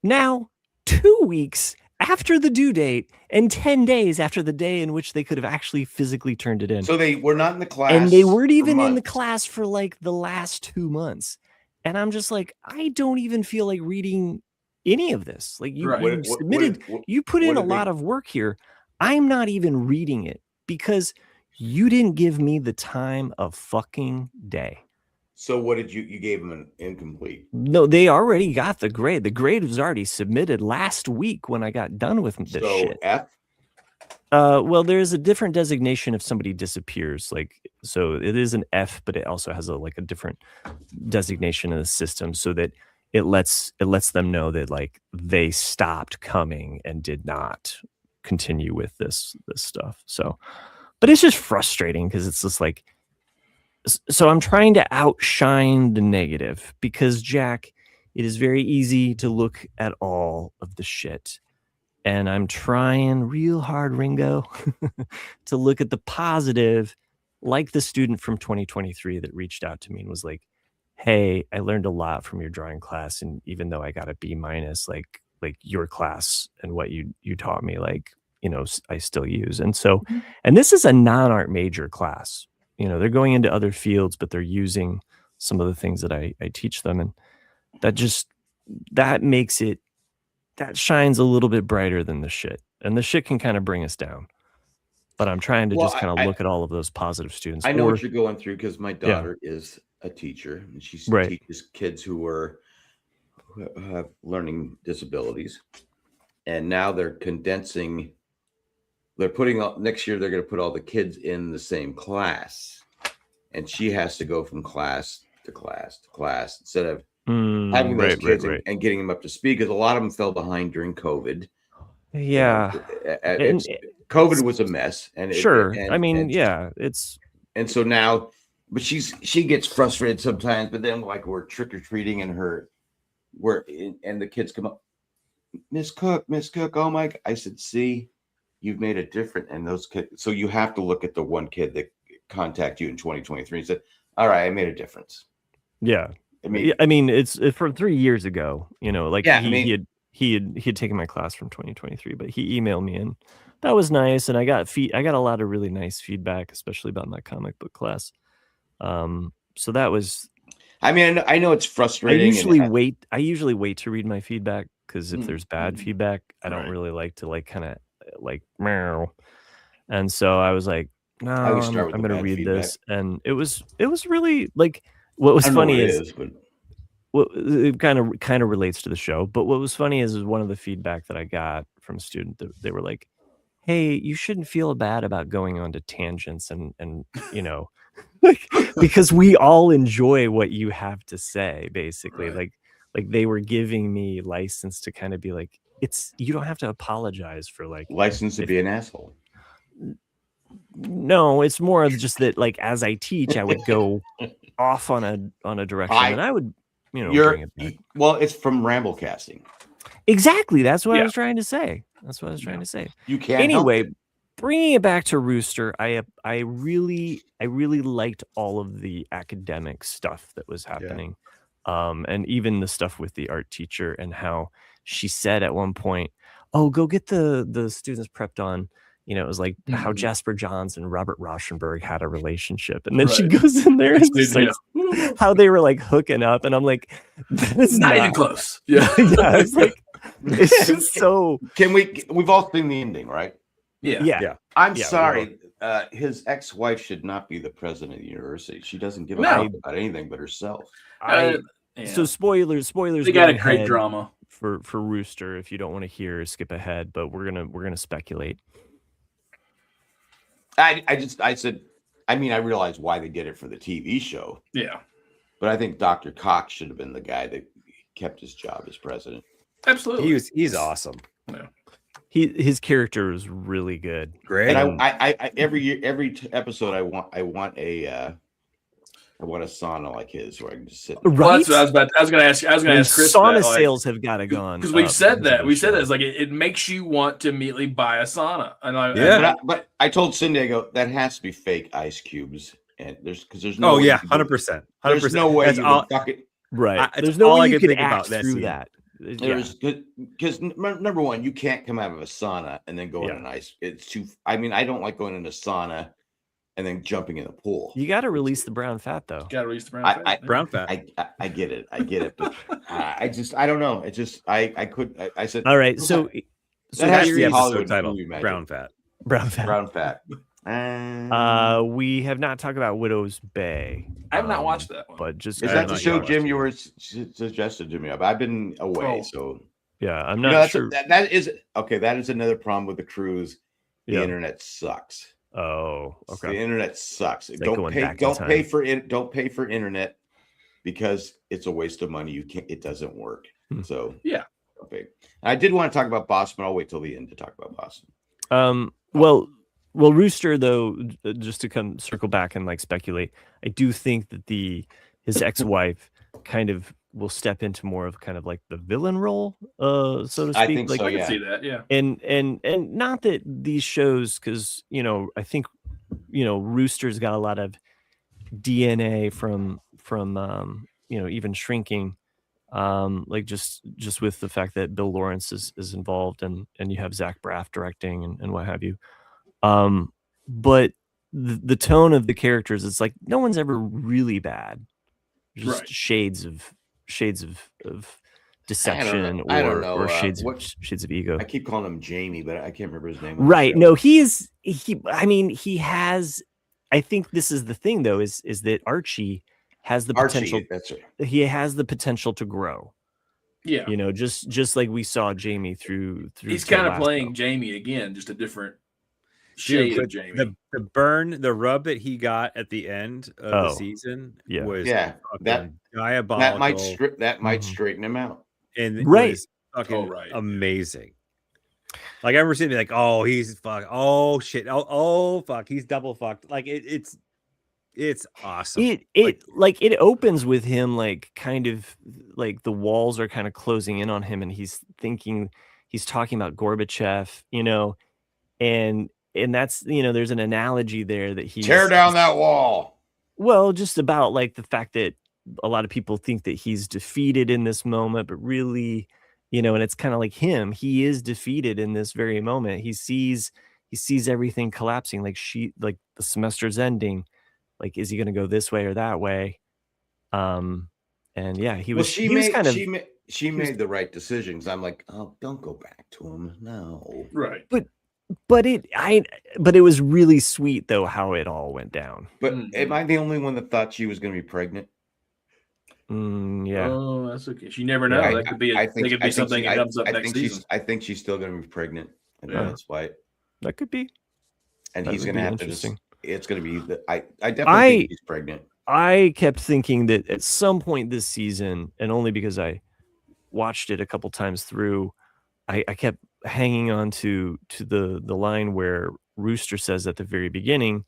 now 2 weeks after the due date and 10 days after the day in which they could have actually physically turned it in. So they were not in the class. And they weren't even in the class for like the last 2 months. And I'm just like, I don't even feel like reading any of this. Like you submitted, you put in a lot of work here. I'm not even reading it because you didn't give me the time of fucking day. So what did you gave them an incomplete? No, they already got the grade. The grade was already submitted last week when I got done with this shit. F? Well, there's a different designation if somebody disappears. Like, so it is an F, but it also has a different designation in the system so that it lets them know that like they stopped coming and did not continue with this stuff. So, but it's just frustrating because it's just like, so I'm trying to outshine the negative because, Jack, it is very easy to look at all of the shit. And I'm trying real hard, Ringo, to look at the positive, like the student from 2023 that reached out to me and was like, hey, I learned a lot from your drawing class. And even though I got a B-, like your class and what you taught me, like, you know, I still use. And so, and this is a non-art major class. You know, they're going into other fields, but they're using some of the things that I teach them. And that makes it, that shines a little bit brighter than the shit. And the shit can kind of bring us down. But I'm trying to just kind of look at all of those positive students. I know what you're going through because my daughter is a teacher and she teaches kids who have learning disabilities. And now they're condensing. They're putting next year, they're going to put all the kids in the same class. And she has to go from class to class to class instead of having those kids and getting them up to speed, because a lot of them fell behind during COVID. Yeah. COVID was a mess. And and so now, but she gets frustrated sometimes, but then like we're trick-or-treating and and the kids come up, Miss Cook, oh my, I said, see, you've made a difference. And those kids, so you have to look at the one kid that contacted you in 2023 and said, all right, I made a difference. Yeah. I mean, it's for 3 years ago, you know, like he had taken my class from 2023, but he emailed me and that was nice. And I got a lot of really nice feedback, especially about my comic book class. So that was, I mean, I know it's frustrating. I usually wait to read my feedback because if there's bad feedback, I don't really like to kind of meow. And so I was like, no, I'm going to read this. And it was really like, what was funny it kind of relates to the show. But what was funny is one of the feedback that I got from a student, they were like, hey, you shouldn't feel bad about going on to tangents and you know, because we all enjoy what you have to say, basically. Right. Like they were giving me license to kind of be like, you don't have to apologize for like license to be an asshole. No, it's more of just that, like, as I teach, I would go off on a direction, and I would, bring it back. Well, it's from Ramblecasting. Exactly. That's what I was trying to say. You can't. Anyway, bringing it back to Rooster, I really liked all of the academic stuff that was happening, and even the stuff with the art teacher and how she said at one point, "Oh, go get the students prepped on." It was like how Jasper Johns and Robert Rauschenberg had a relationship. And then she goes in there and starts how they were like hooking up. And I'm like, that's not even close. Yeah. It's like, it's just so. We've all seen the ending, right? Yeah. I'm sorry. His ex-wife should not be the president of the university. She doesn't give a fuck about anything but herself. So spoilers. They got a great drama for Rooster. If you don't want to hear, skip ahead, but we're gonna speculate. I realize why they did it for the TV show. Yeah. But I think Dr. Cox should have been the guy that kept his job as president. Absolutely. He's awesome. Yeah. His character is really good. Great. And I every episode I want a sauna like his where I can just sit. Right. Well, that's what I was going to ask. I was going to ask Chris. Sauna sales have got to go on because we've said that. We said that it's like it makes you want to immediately buy a sauna. And but I told Cindy, I go, that has to be fake ice cubes, and there's no. Oh yeah, 100%. There's no way you can fuck it. Right. There's no way you can act through that. Because number one, you can't come out of a sauna and then go in an ice. It's too. I mean, I don't like going in a sauna and then jumping in the pool. You got to release the brown fat, though. Got to release the brown fat. Brown fat. I get it. But I don't know. It just I said. All right, so that's the episode title. Brown fat. We have not talked about Widow's Bay. I have not watched that one. But just is that the show, Jim? You were suggested to me. I've been away, so yeah, I'm not sure. That is okay. That is another problem with the cruise. The internet sucks. Oh, okay. The internet sucks. Don't pay for internet because it's a waste of money. It doesn't work. So yeah. Okay. I did want to talk about Boston, but I'll wait till the end to talk about Boston. Well, Rooster, though, just to circle back and like speculate, I do think that his ex-wife kind of will step into more of kind of like the villain role, so to speak. I think I can see that, yeah. And not that these shows, because I think Rooster's got a lot of DNA from even Shrinking, like just with the fact that Bill Lawrence is involved and you have Zach Braff directing and what have you. But the tone of the characters, it's like no one's ever really bad. Just shades of deception or shades of ego. I keep calling him Jamie, but I can't remember his name. Right. No, he has. I think this is the thing, though, is that Archie has the potential. That's right. He has the potential to grow. Yeah. Just like we saw Jamie through. He's kind of playing Jamie again, just a different shade of Jamie. The rub that he got at the end of the season was that diabolical. That might straighten him out. And was fucking amazing. Like I remember seeing like, oh, he's fuck, oh shit, oh fuck, he's double fucked. Like it's awesome. It opens with him like kind of like the walls are kind of closing in on him, and he's talking about Gorbachev, and that's there's an analogy there that he tear down that wall. Well, just about like the fact that a lot of people think that he's defeated in this moment, but really, and it's kind of like him. He is defeated in this very moment. He sees everything collapsing. Like the semester's ending. Like, is he going to go this way or that way? And yeah, he was. She made the right decisions. I'm like, oh, don't go back to him. No, right. But it was really sweet though how it all went down. But am I the only one that thought she was going to be pregnant? Yeah. Oh, that's okay. You never know. That could be. Something that comes up next season. I think she's still going to be pregnant, and that's why. That could be. And he's going to have to. It's going to be. I definitely think he's pregnant. I kept thinking that at some point this season, and only because I watched it a couple times through, I kept hanging on to the line where Rooster says at the very beginning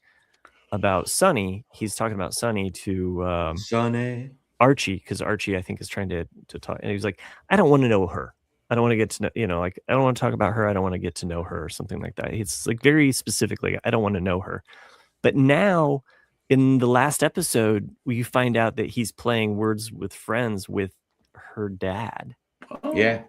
about Sonny. He's talking about Sonny to Sonny. Archie, because Archie, I think, is trying to talk, and he's like, I don't want to know her. I don't want to get to know, like, I don't want to talk about her. I don't want to get to know her, or something like that. It's like very specifically, I don't want to know her. But now, in the last episode, we find out that he's playing Words with Friends with her dad. Yeah.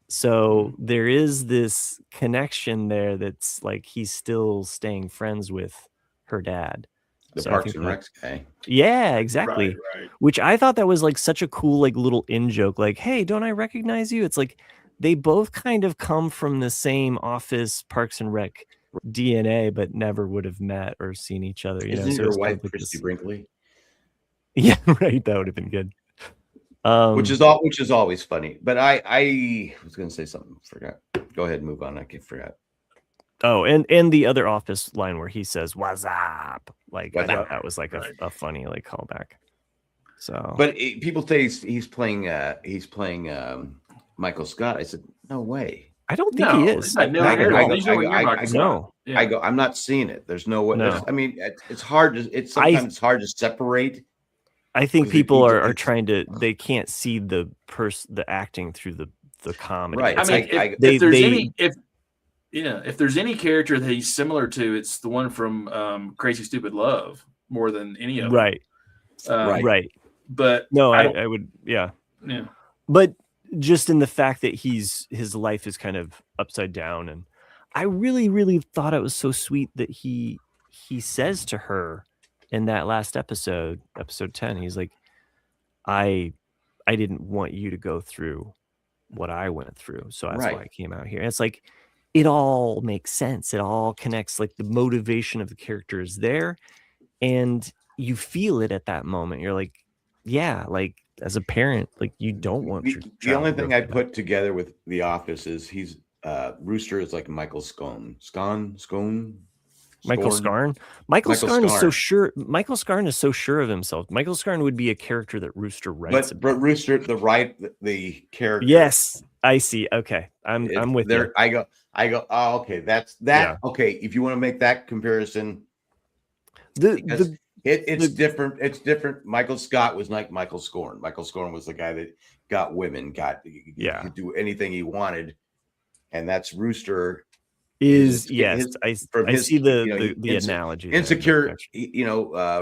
So there is this connection there that's like he's still staying friends with her dad. The So Parks and Recs guy. Yeah, exactly. Right. Which I thought that was like such a cool like little in joke. Like, hey, don't I recognize you? It's like they both kind of come from the same Office, Parks and Rec DNA, but never would have met or seen each other. You know, Isn't so your it's kind wife of like Christy this- Brinkley? Yeah, right. That would have been good. Which is always funny. But I was going to say something. Forgot. Go ahead and move on. I forgot. Oh, and the other Office line where he says "What's up?" Like I What's thought up? that was like a funny like callback. So, But people say he's playing Michael Scott. I said, no way. I don't think he is. I know. No. I go. I'm not seeing it. There's no way. No. I mean, it's hard to. It's hard to separate. I think Because people it- are trying to. They can't see the acting through the comedy. Right. I It's mean, like if there's any character that he's similar to, it's the one from Crazy Stupid Love more than any of them. right. Right. Right. But No, I don't- I would. Yeah. yeah. But just in the fact that his life is kind of upside down, and I really, really thought it was so sweet that he says to her in that last episode 10, he's like, I didn't want you to go through what I went through, so that's why I came out here. And it's like it all makes sense. It all connects. Like the motivation of the character is there, and you feel it at that moment. You're like, yeah, like as a parent, like you don't want your The child only to go thing I through put together with The Office is he's Rooster is like Michael Scone. Michael Scarn. Michael Michael Scarn is so Scarn. sure. Michael Scarn is so sure of himself. Michael Scarn would be a character that Rooster writes. But Rooster, the character. Yes, I see. Okay, I'm with there. you. I go. Oh, okay. That's that. Yeah. Okay, if you want to make that comparison, The it's different. It's different. Michael Scott was like Michael Scorn. Michael Scorn was the guy that got women, he could do anything he wanted, and that's Rooster. is yes. I see the the analogy. there. Insecure.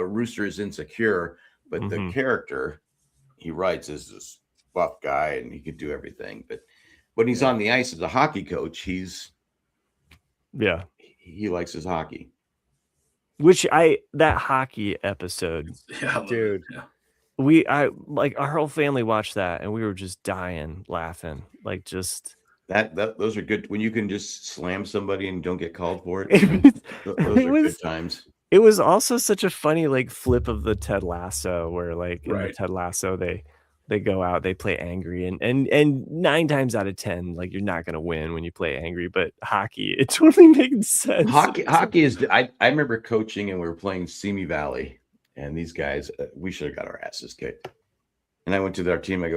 Rooster is insecure, but the Mhm. character he writes is this buff guy, and he could do everything. But when he's on the ice as a hockey coach, he likes his hockey. Which that hockey episode, Yeah, Dude. Yeah. I like our whole family watched that and we were just dying laughing. Like just Those are good when you can just slam somebody and don't get called for it. it Those are good times. It was also such a funny like flip of the Ted Lasso where like in the Right. Ted Lasso they go out, they play angry, and 9 times out of 10 like you're not gonna win when you play angry, but hockey it totally makes sense. Hockey is. I remember coaching and we were playing Simi Valley, and these guys we should have got our asses kicked. And I went to their team. I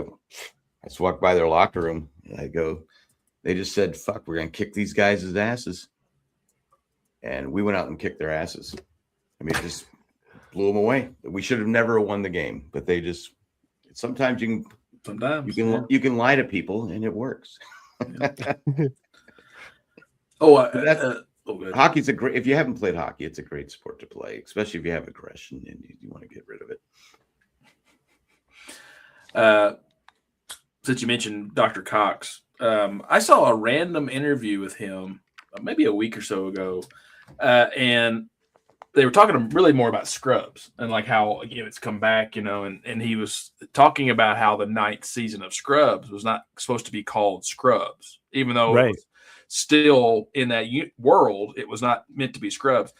just walked by their locker room, and I go, they just said, "Fuck, we're gonna kick these guys' asses," and we went out and kicked their asses. I mean, it just blew them away. We should have never won the game, but they just. Sometimes you can lie to people and it works. Hockey's a great. If you haven't played hockey, it's a great sport to play, especially if you have aggression and you want to get rid of it. Since you mentioned Dr. Cox, I saw a random interview with him maybe a week or so ago, and they were talking really more about Scrubs and like how it's come back, and he was talking about how the 9th season of Scrubs was not supposed to be called Scrubs, even though it was still in that world, it was not meant to be Scrubs.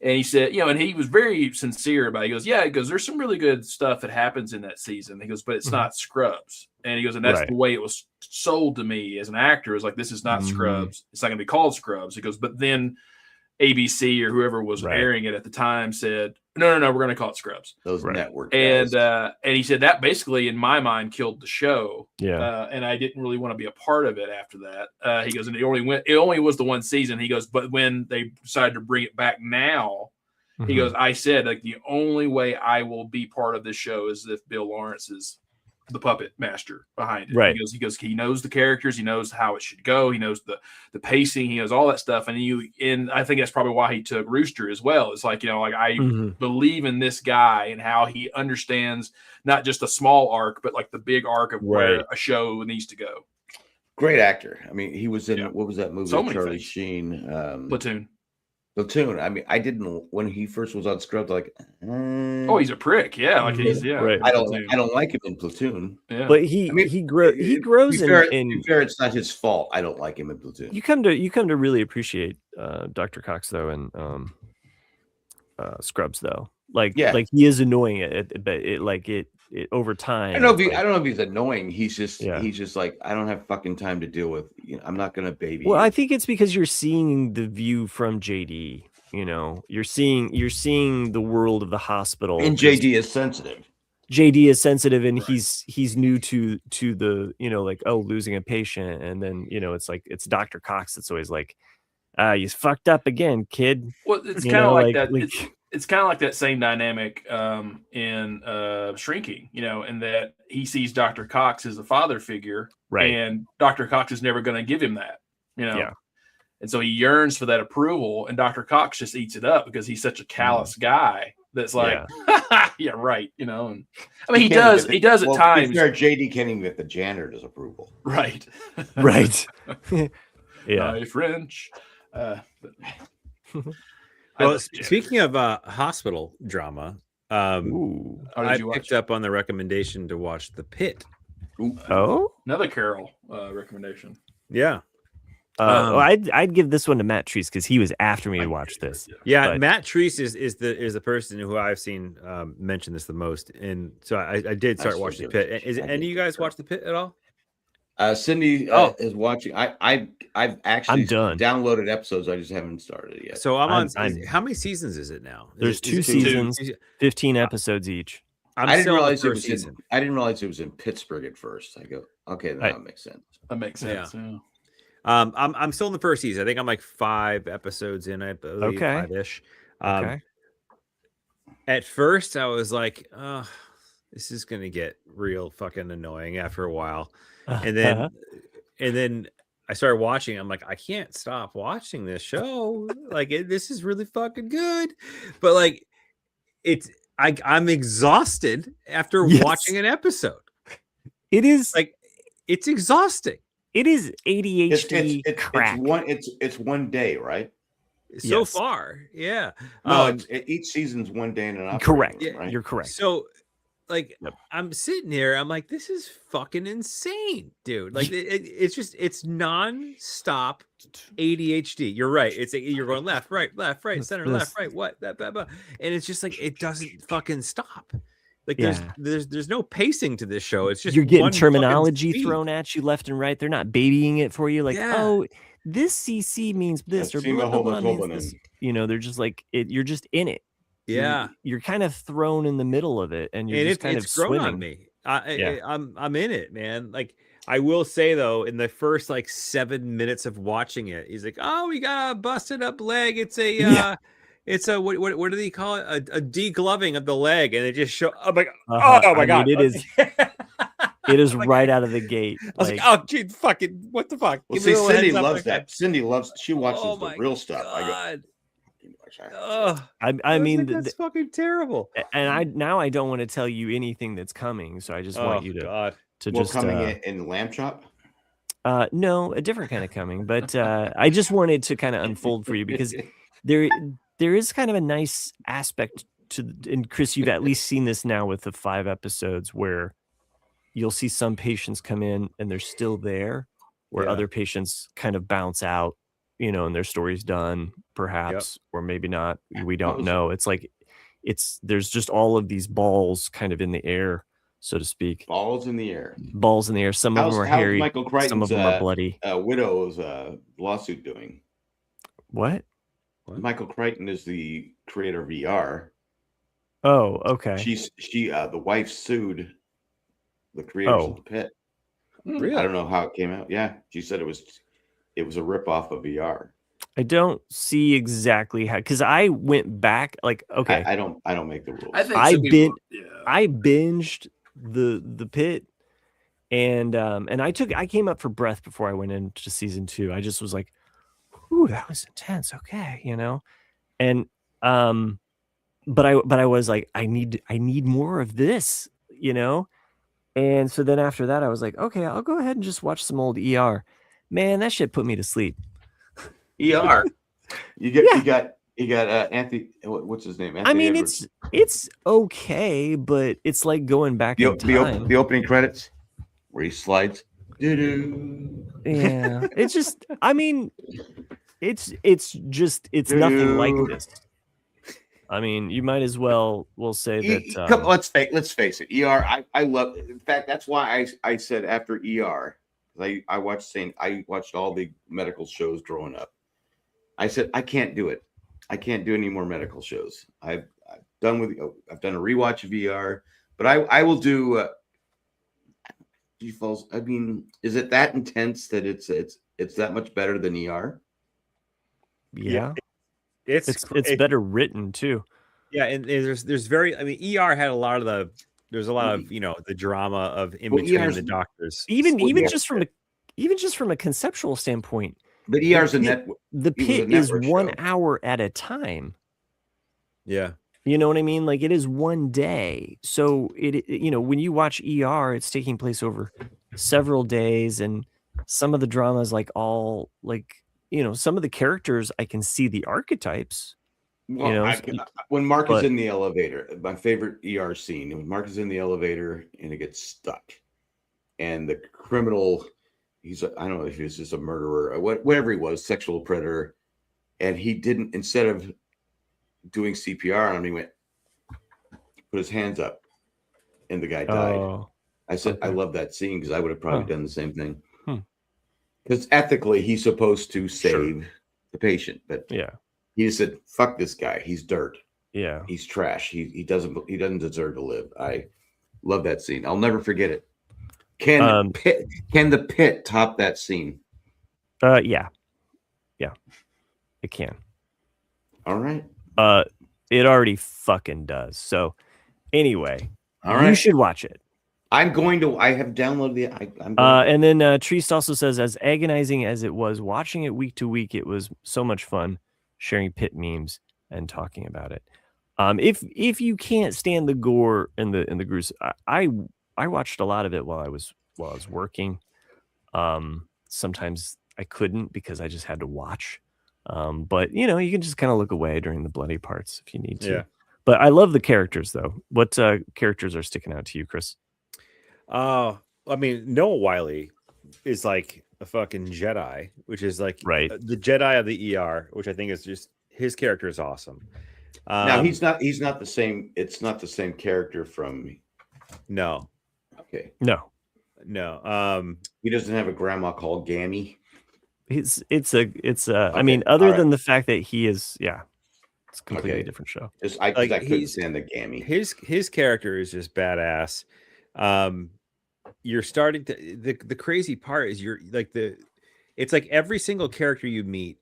And he said, and he was very sincere about it. He goes, there's some really good stuff that happens in that season. He goes, but it's not Scrubs. And he goes, and that's the way it was sold to me as an actor is like, this is not Scrubs. It's not going to be called Scrubs. He goes, but then ABC or whoever was airing it at the time said, no, we're going to call it Scrubs. Those network guys. And he said that basically, in my mind, killed the show. Yeah. And I didn't really want to be a part of it after that. He goes, and it only was the one season. He goes, but when they decided to bring it back now, he goes, I said, like, the only way I will be part of this show is if Bill Lawrence is the puppet master behind it. Right. He goes, he knows the characters, he knows how it should go, he knows the pacing, he knows all that stuff. And I think that's probably why he took Rooster as well. It's like, I believe in this guy and how he understands not just a small arc, but like the big arc of where a show needs to go. Great actor. I mean, he was in what was that movie? So Charlie Sheen. Platoon. I mean, I didn't when he first was on Scrubs. Like, oh, he's a prick. Yeah, like he's Right. I don't like him in Platoon. Yeah. But he grows in. Fair, it's not his fault. I don't like him in Platoon. You come to really appreciate Dr. Cox though, and Scrubs though. Like he is annoying but it over time. I don't know if he's annoying. He's just like, I don't have fucking time to deal with. I'm not gonna baby. Well, I think it's because you're seeing the view from JD. You're seeing the world of the hospital. And JD is sensitive. And he's new to the like, oh, losing a patient, and then it's like it's Dr. Cox that's always like, you fucked up again, kid. Well, it's kind of like that. It's kind of like that same dynamic in Shrinking, in that he sees Dr. Cox as a father figure, right? And Dr. Cox is never going to give him that, And so he yearns for that approval, and Dr. Cox just eats it up because he's such a callous guy that's like, yeah, right, And I mean, he does at times. JD can't even get the janitor's approval, right? Right. My French. Well, speaking of hospital drama, I picked up on the recommendation to watch The Pit. Oh, another Carol recommendation. Yeah. Well, I'd give this one to Matt Treese because he was after me to watch this. Yeah, Matt Treese is the person who I've seen mention this the most, and so I did start watching The Pit. Is any of you guys watch The Pit at all? Cindy is watching. I've actually downloaded episodes. I just haven't started it yet. So I'm how many seasons is it now? There's 2 seasons, 15 episodes each. I didn't realize it was in Pittsburgh at first. I go, okay, that makes sense. That makes sense. Yeah. I'm still in the first season. I think I'm like 5 episodes in. I believe 5-ish. At first, I was like, oh, this is gonna get real fucking annoying after a while. And then I started watching. I'm like, I can't stop watching this show. Like, this is really fucking good. But like, I'm exhausted after watching an episode. It is like, it's exhausting. It is ADHD crack. It's one day, right? So far, yeah. No, each season's one day in an operating correct. room, right? You're correct. So, like, I'm sitting here, I'm like, this is fucking insane, dude. Like, it's non-stop ADHD. You're right. You're going left, right, center, left, right, what, that, blah, blah. And it's just like, it doesn't fucking stop. Like, there's no pacing to this show. It's just you're getting terminology thrown at you left and right. They're not babying it for you. Like, oh, this CC means this, or blah, blah, blah means this. They're just like it. You're just in it. Yeah, you're kind of thrown in the middle of it, and you're just kind of swimming. On me. I'm in it, man. Like, I will say though, in the first like 7 minutes of watching it, he's like, "Oh, we got a busted up leg. It's a it's a what do they call it? A degloving of the leg," and it just show. I'm like, oh my god, it is. It is right out of the gate. I was like, oh, dude, fucking, what the fuck? Well, see, Cindy loves that. Cindy loves. She watches the real stuff. God. I mean, that's fucking terrible. And I don't want to tell you anything that's coming, so I just want you to just coming in the lamb chop. No, a different kind of coming, but I just wanted to kind of unfold for you because there is kind of a nice aspect to, and Chris, you've at least seen this now with the 5 episodes where you'll see some patients come in and they're still there, where other patients kind of bounce out, and their story's done, perhaps, or maybe not. We don't know. It's like there's just all of these balls kind of in the air, so to speak. Balls in the air. Some of them are hairy. Some of them are bloody. Widow's lawsuit doing? What? Michael Crichton is the creator of VR. Oh, okay. The wife sued the creators of the Pit. Really? I don't know how it came out. Yeah, she said it was a ripoff of VR. I don't see exactly how, because I went back. Like, okay, I don't make the rules. I think I binged the Pit, and I came up for breath before I went into season 2. I just was like, "Ooh, that was intense." Okay, and but I was like, I need more of this, And so then after that, I was like, okay, I'll go ahead and just watch some old ER. Man, that shit put me to sleep. ER. You got Anthony. What's his name? Anthony I mean, Edwards. it's okay, but it's like going back in time. The opening credits where he slides. Yeah, it's just. I mean, it's nothing like this. I mean, you might as well say that. Let's face it. ER. I love. In fact, that's why I said after ER, I watched all the medical shows growing up. I said I can't do it. I can't do any more medical shows. I've done a rewatch of ER, but I will do. I mean, is it that intense that it's that much better than ER? Yeah. It's better written too. Yeah, and there's very. I mean, ER had a lot of the drama of in between the doctors. Even just from a conceptual standpoint. But ER's the Pit is 1 hour at a time. Yeah. You know what I mean? Like, it is one day. So when you watch ER, it's taking place over several days, and some of the drama is like all like, some of the characters, I can see the archetypes. When Mark is in the elevator, my favorite ER scene, when Mark is in the elevator and it gets stuck, and the criminal, I don't know if he was just a murderer or whatever he was, sexual predator, and he didn't, instead of doing CPR on him, he went, put his hands up, and the guy died. I said, okay. I love that scene because I would have probably done the same thing. Because ethically, he's supposed to save the patient, but he just said, "Fuck this guy. He's dirt. Yeah, he's trash. He doesn't deserve to live." I love that scene. I'll never forget it. Can the Pit top that scene? Yeah, it can. All right. It already fucking does. So, anyway, you should watch it. I'm going to. I have downloaded the. And then Treast also says, as agonizing as it was watching it week to week, it was so much fun sharing Pit memes and talking about it. If you can't stand the gore and the gruesome, I watched a lot of it while I was working. Sometimes I couldn't because I just had to watch. But you can just kind of look away during the bloody parts if you need to. Yeah. But I love the characters though. What characters are sticking out to you, Chris? I mean, Noah Wiley is like a fucking Jedi, which is like the Jedi of the ER, which I think is just his character is awesome. Now he's not the same. It's not the same character from. No. Okay. No. He doesn't have a grandma called Gammy. It's I mean, other than the fact that he is, it's a completely different show. I couldn't stand the Gammy. His character is just badass. You're starting to the crazy part is it's like every single character you meet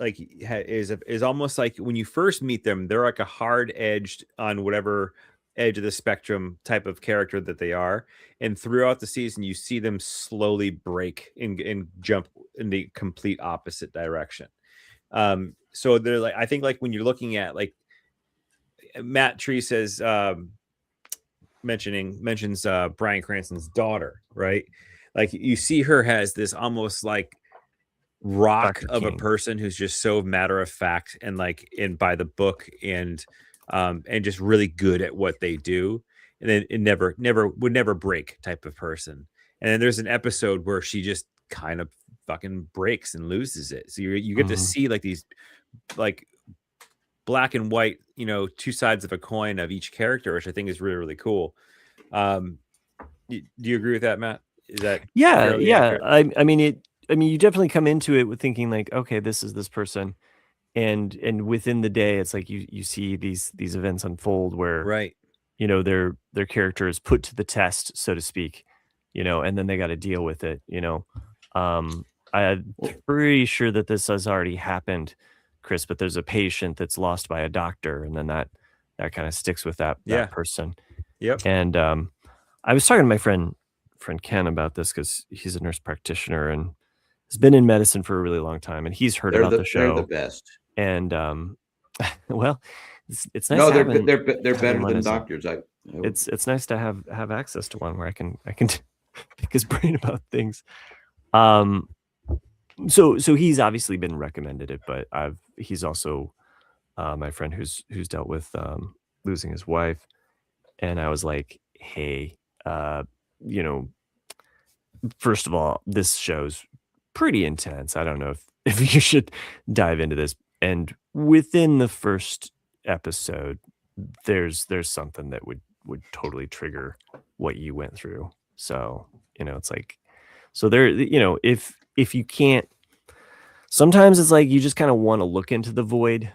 like is almost like when you first meet them, they're like a hard edged on whatever edge of the spectrum type of character that they are, and throughout the season you see them slowly break and jump in the complete opposite direction. So they're like, I think like when you're looking at like Matt Tree says mentions Bryan Cranston's daughter, right? Like you see her has this almost like rock of a person who's just so matter of fact and like by the book and just really good at what they do, and then it would never break type of person. And then there's an episode where she just kind of fucking breaks and loses it. So you get to see like these like black and white, two sides of a coin of each character, which I think is really, really cool. Do you agree with that, Matt? Is that yeah. I mean, you definitely come into it with thinking like, okay, this is this person, and within the day, it's like you see these events unfold where Right. their character is put to the test, so to speak, and then they got to deal with it. I'm pretty sure that this has already happened, Chris, but there's a patient that's lost by a doctor, and then that kind of sticks with that person. Yep. And I was talking to my friend Ken about this because he's a nurse practitioner and has been in medicine for a really long time, and he's heard about the show. They're the best. And well, it's nice. No, they're better than doctors. It's nice to have access to one where I can pick his brain about things. So he's obviously been recommended it, but he's also my friend who's dealt with losing his wife, and I was like, hey, first of all, this show's pretty intense. I don't know if you should dive into this. And within the first episode, there's something that would totally trigger what you went through. So, it's like, so there, if you can't, sometimes it's like you just kind of want to look into the void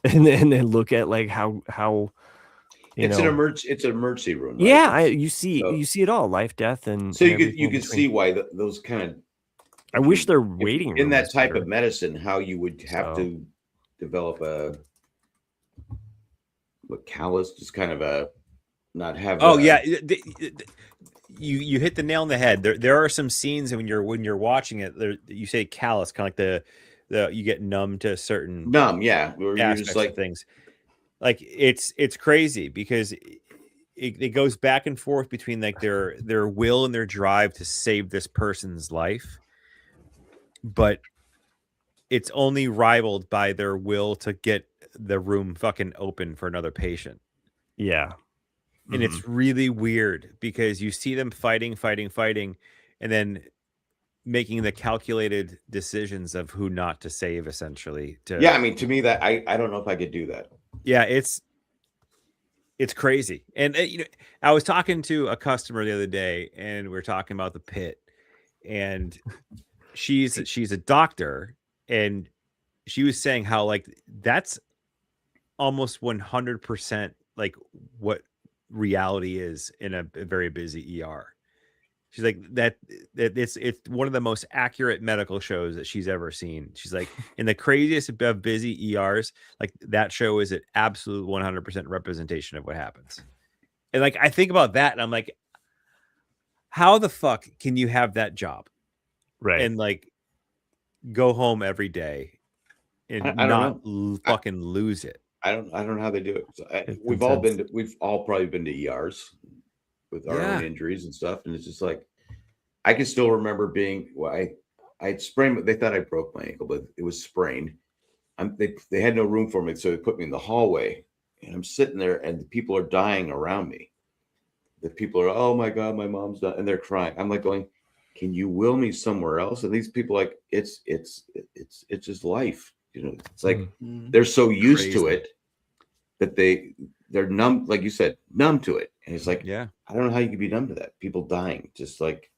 and then look at like how it's an emergency room. Right? Yeah, you see it all, life, death, and so you can see why those kind of. I wish they're waiting in that type of medicine. How you would have to develop a callus, just kind of a not have. Oh yeah, you hit the nail on the head. There are some scenes when you're watching it. You say callus, kind of like the you get numb to certain yeah, where you're just like things. Like it's crazy because it goes back and forth between like their will and their drive to save this person's life, but it's only rivaled by their will to get the room fucking open for another patient. Yeah. And it's really weird because you see them fighting, and then making the calculated decisions of who not to save, essentially. I mean, to me, that I don't know if I could do that. Yeah, it's crazy. And I was talking to a customer the other day, and we were talking about the pit, and she's a doctor, and she was saying how like that's almost 100% like what reality is in a very busy ER. She's like that it's one of the most accurate medical shows that she's ever seen. She's like, in the craziest of busy ERs, like that show is an absolute 100% representation of what happens. And like I think about that and I'm like, how the fuck can you have that job? Right. And like go home every day and not fucking lose it. I don't know how they do it. So we've all probably been to ERs with our own injuries and stuff, and it's just like I can still remember being. Well, I sprained. They thought I broke my ankle, but it was sprained. They had no room for me, so they put me in the hallway, and I'm sitting there, and the people are dying around me. The people are, oh my god, my mom's dying, and they're crying. I'm like going, can you will me somewhere else? And these people are like, it's just life. It's like they're so used to it that they're numb, like you said, numb to it. And it's like, I don't know how you can be numb to that. People dying, just like,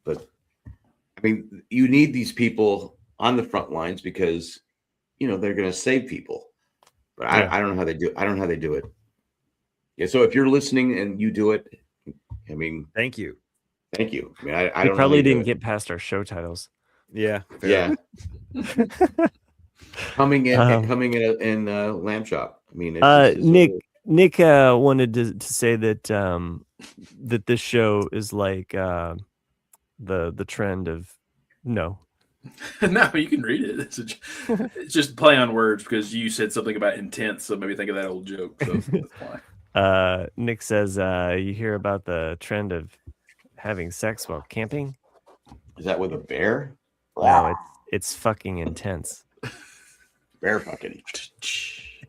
but I mean, you need these people on the front lines because they're going to save people. But I don't know how they do. I don't know how they do it. Yeah. So if you're listening and you do it, I mean, thank you. I mean, I don't probably didn't get past our show titles. Yeah. Yeah. Coming in Lamb Chop. I mean, Nick wanted to say that that this show is like the trend of no, you can read it. It's just play on words because you said something about intense, so maybe think of that old joke. So that's why. Nick says you hear about the trend of having sex while camping. Is that with a bear? No, it's fucking intense. Bear fucking.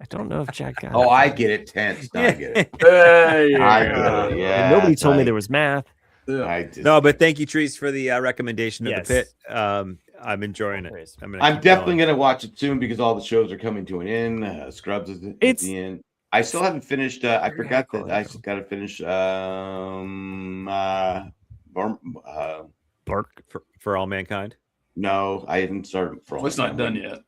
I don't know if Jack got it. Oh, I get it. Tense. I get it. Hey, I get it. Yeah. Nobody told me there was math. Yeah. No, but thank you, Trees, for the recommendation of the pit. I'm enjoying it. I'm definitely going to watch it soon because all the shows are coming to an end. Scrubs is at the end. I still haven't finished. I forgot that I got to finish. Bark for All Mankind. No, I haven't started for all. It's not done yet.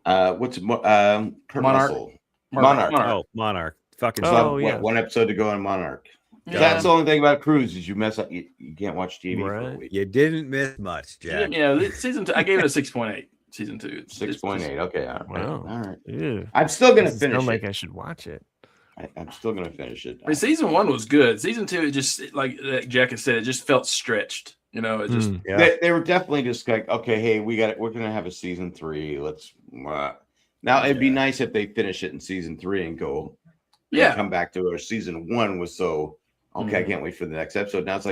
What's Kurt Monarch. Russell? Monarch. Oh, Monarch. Fucking So yeah. one episode to go on Monarch. Yeah. That's the only thing about Cruise is you mess up. You can't watch TV for a Right. week. You didn't miss much, Jack. Yeah, season 2. I gave it a 6.8. Season 2. 6.8. Okay. All right. Wow. All right. Ew. I'm still gonna Doesn't finish sound it. like I should watch it. I'm still gonna finish it. I mean, season 1 was good. Season 2, it just like Jack has said, it just felt stretched. You know, it just Yeah. They were definitely just like, okay, hey, we're gonna have a season 3. Let's now it'd be nice if they finish it in season 3 and go come back to our season 1 was so okay. I can't wait for the next episode. Now it's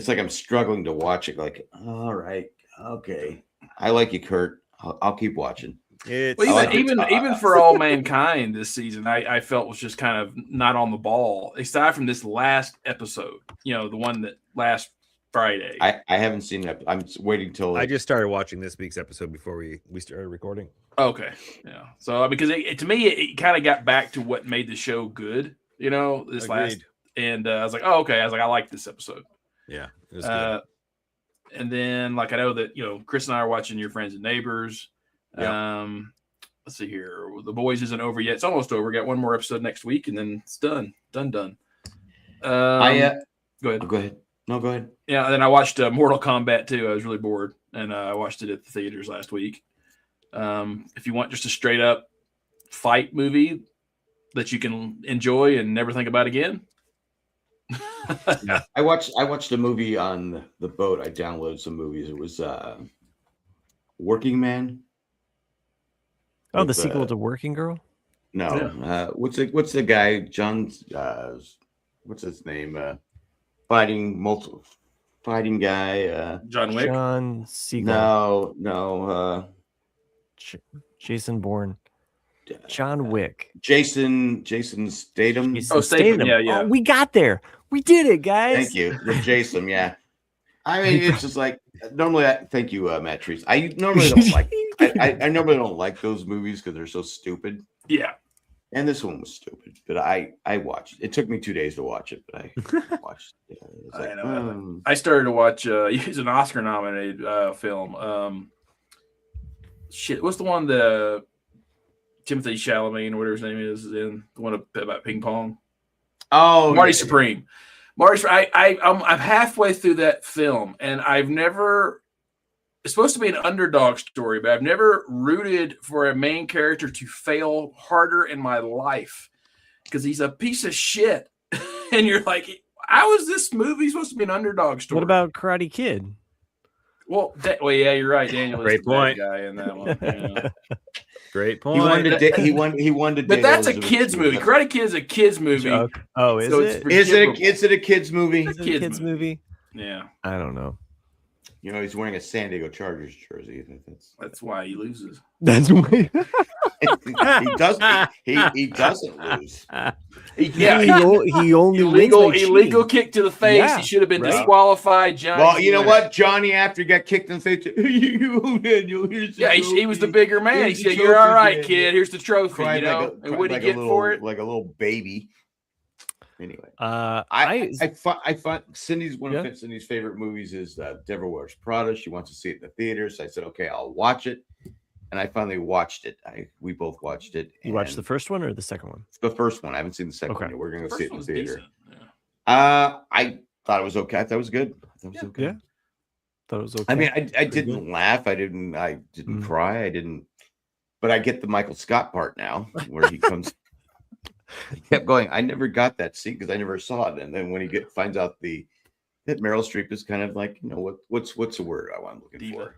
like I'm struggling to watch it. Like, all right, okay, I like you, Kurt. I'll keep watching. Even for All Mankind this season, I felt was just kind of not on the ball. Aside from this last episode, you know, the one that last Friday. I haven't seen that. I'm waiting till I just started watching this week's episode before we started recording. Okay, yeah. So because to me, it kind of got back to what made the show good. You know, this Agreed. last, and I was like, oh, okay. I was like, I like this episode. Yeah, it was good. And then, like, I know that Chris and I are watching Your Friends and Neighbors. Yeah. Let's see here. The Boys isn't over yet. It's almost over. Got one more episode next week, and then it's done. Done. Go ahead. Go ahead. No, go ahead. Yeah. And then I watched Mortal Kombat 2. I was really bored, and I watched it at the theaters last week. If you want just a straight up fight movie that you can enjoy and never think about again. Yeah. I watched a movie on the boat. I downloaded some movies. It was Working Man. Oh, the sequel to Working Girl? No. Yeah. What's the guy? John's what's his name? Fighting guy. John Wick. John Siegel. No. Jason Bourne. John Wick. Jason Statham. Statham. Yeah. Oh, we got there. We did it, guys. Thank you. Jason, yeah. I mean, it's just like normally. Thank you, Matt Trees. I normally don't like. I normally don't like those movies because they're so stupid. Yeah. And this one was stupid, but I watched. It took me 2 days to watch it, but I watched. It. I know. I started to watch. It's an Oscar-nominated film. What's the one that Timothy Chalamet or whatever his name is in? The one about ping pong. Oh, Marty Supreme. I'm halfway through that film, and I've never. It's supposed to be an underdog story, but I've never rooted for a main character to fail harder in my life because he's a piece of shit. And you're like, how is this movie supposed to be an underdog story? What about Karate Kid? Well, yeah, you're right, Daniel. Great point. Guy in that one. Yeah. Great point. He wanted to. But that's a kids movie. Karate Kid is a kids movie. Oh, is it? Is it a kids movie? Is it a kids movie? Yeah. I don't know. He's wearing a San Diego Chargers jersey. That's why he loses. That's why he doesn't lose. He only illegal kick to the face. Yeah, he should have been disqualified. Johnny. Well, you know what, Johnny? After he got kicked in the face, he was the bigger man. He said, "You're all right, kid. Here's the trophy." And what did he get for it? Like a little baby. Anyway, I find Cindy's one of Cindy's favorite movies is Devil Wears Prada. She wants to see it in the theater, so I said, "Okay, I'll watch it." And I finally watched it. We both watched it. You watched the first one or the second one? The first one. I haven't seen the second one yet. We're going to see it in the theater. Yeah. I thought it was okay. I thought it was good. Yeah. Thought it was okay. I mean, I didn't laugh. I didn't cry. I didn't. But I get the Michael Scott part now, where he comes. He kept going. I never got that scene because I never saw it. And then when he finds out that Meryl Streep is kind of like, what's the word I'm looking for?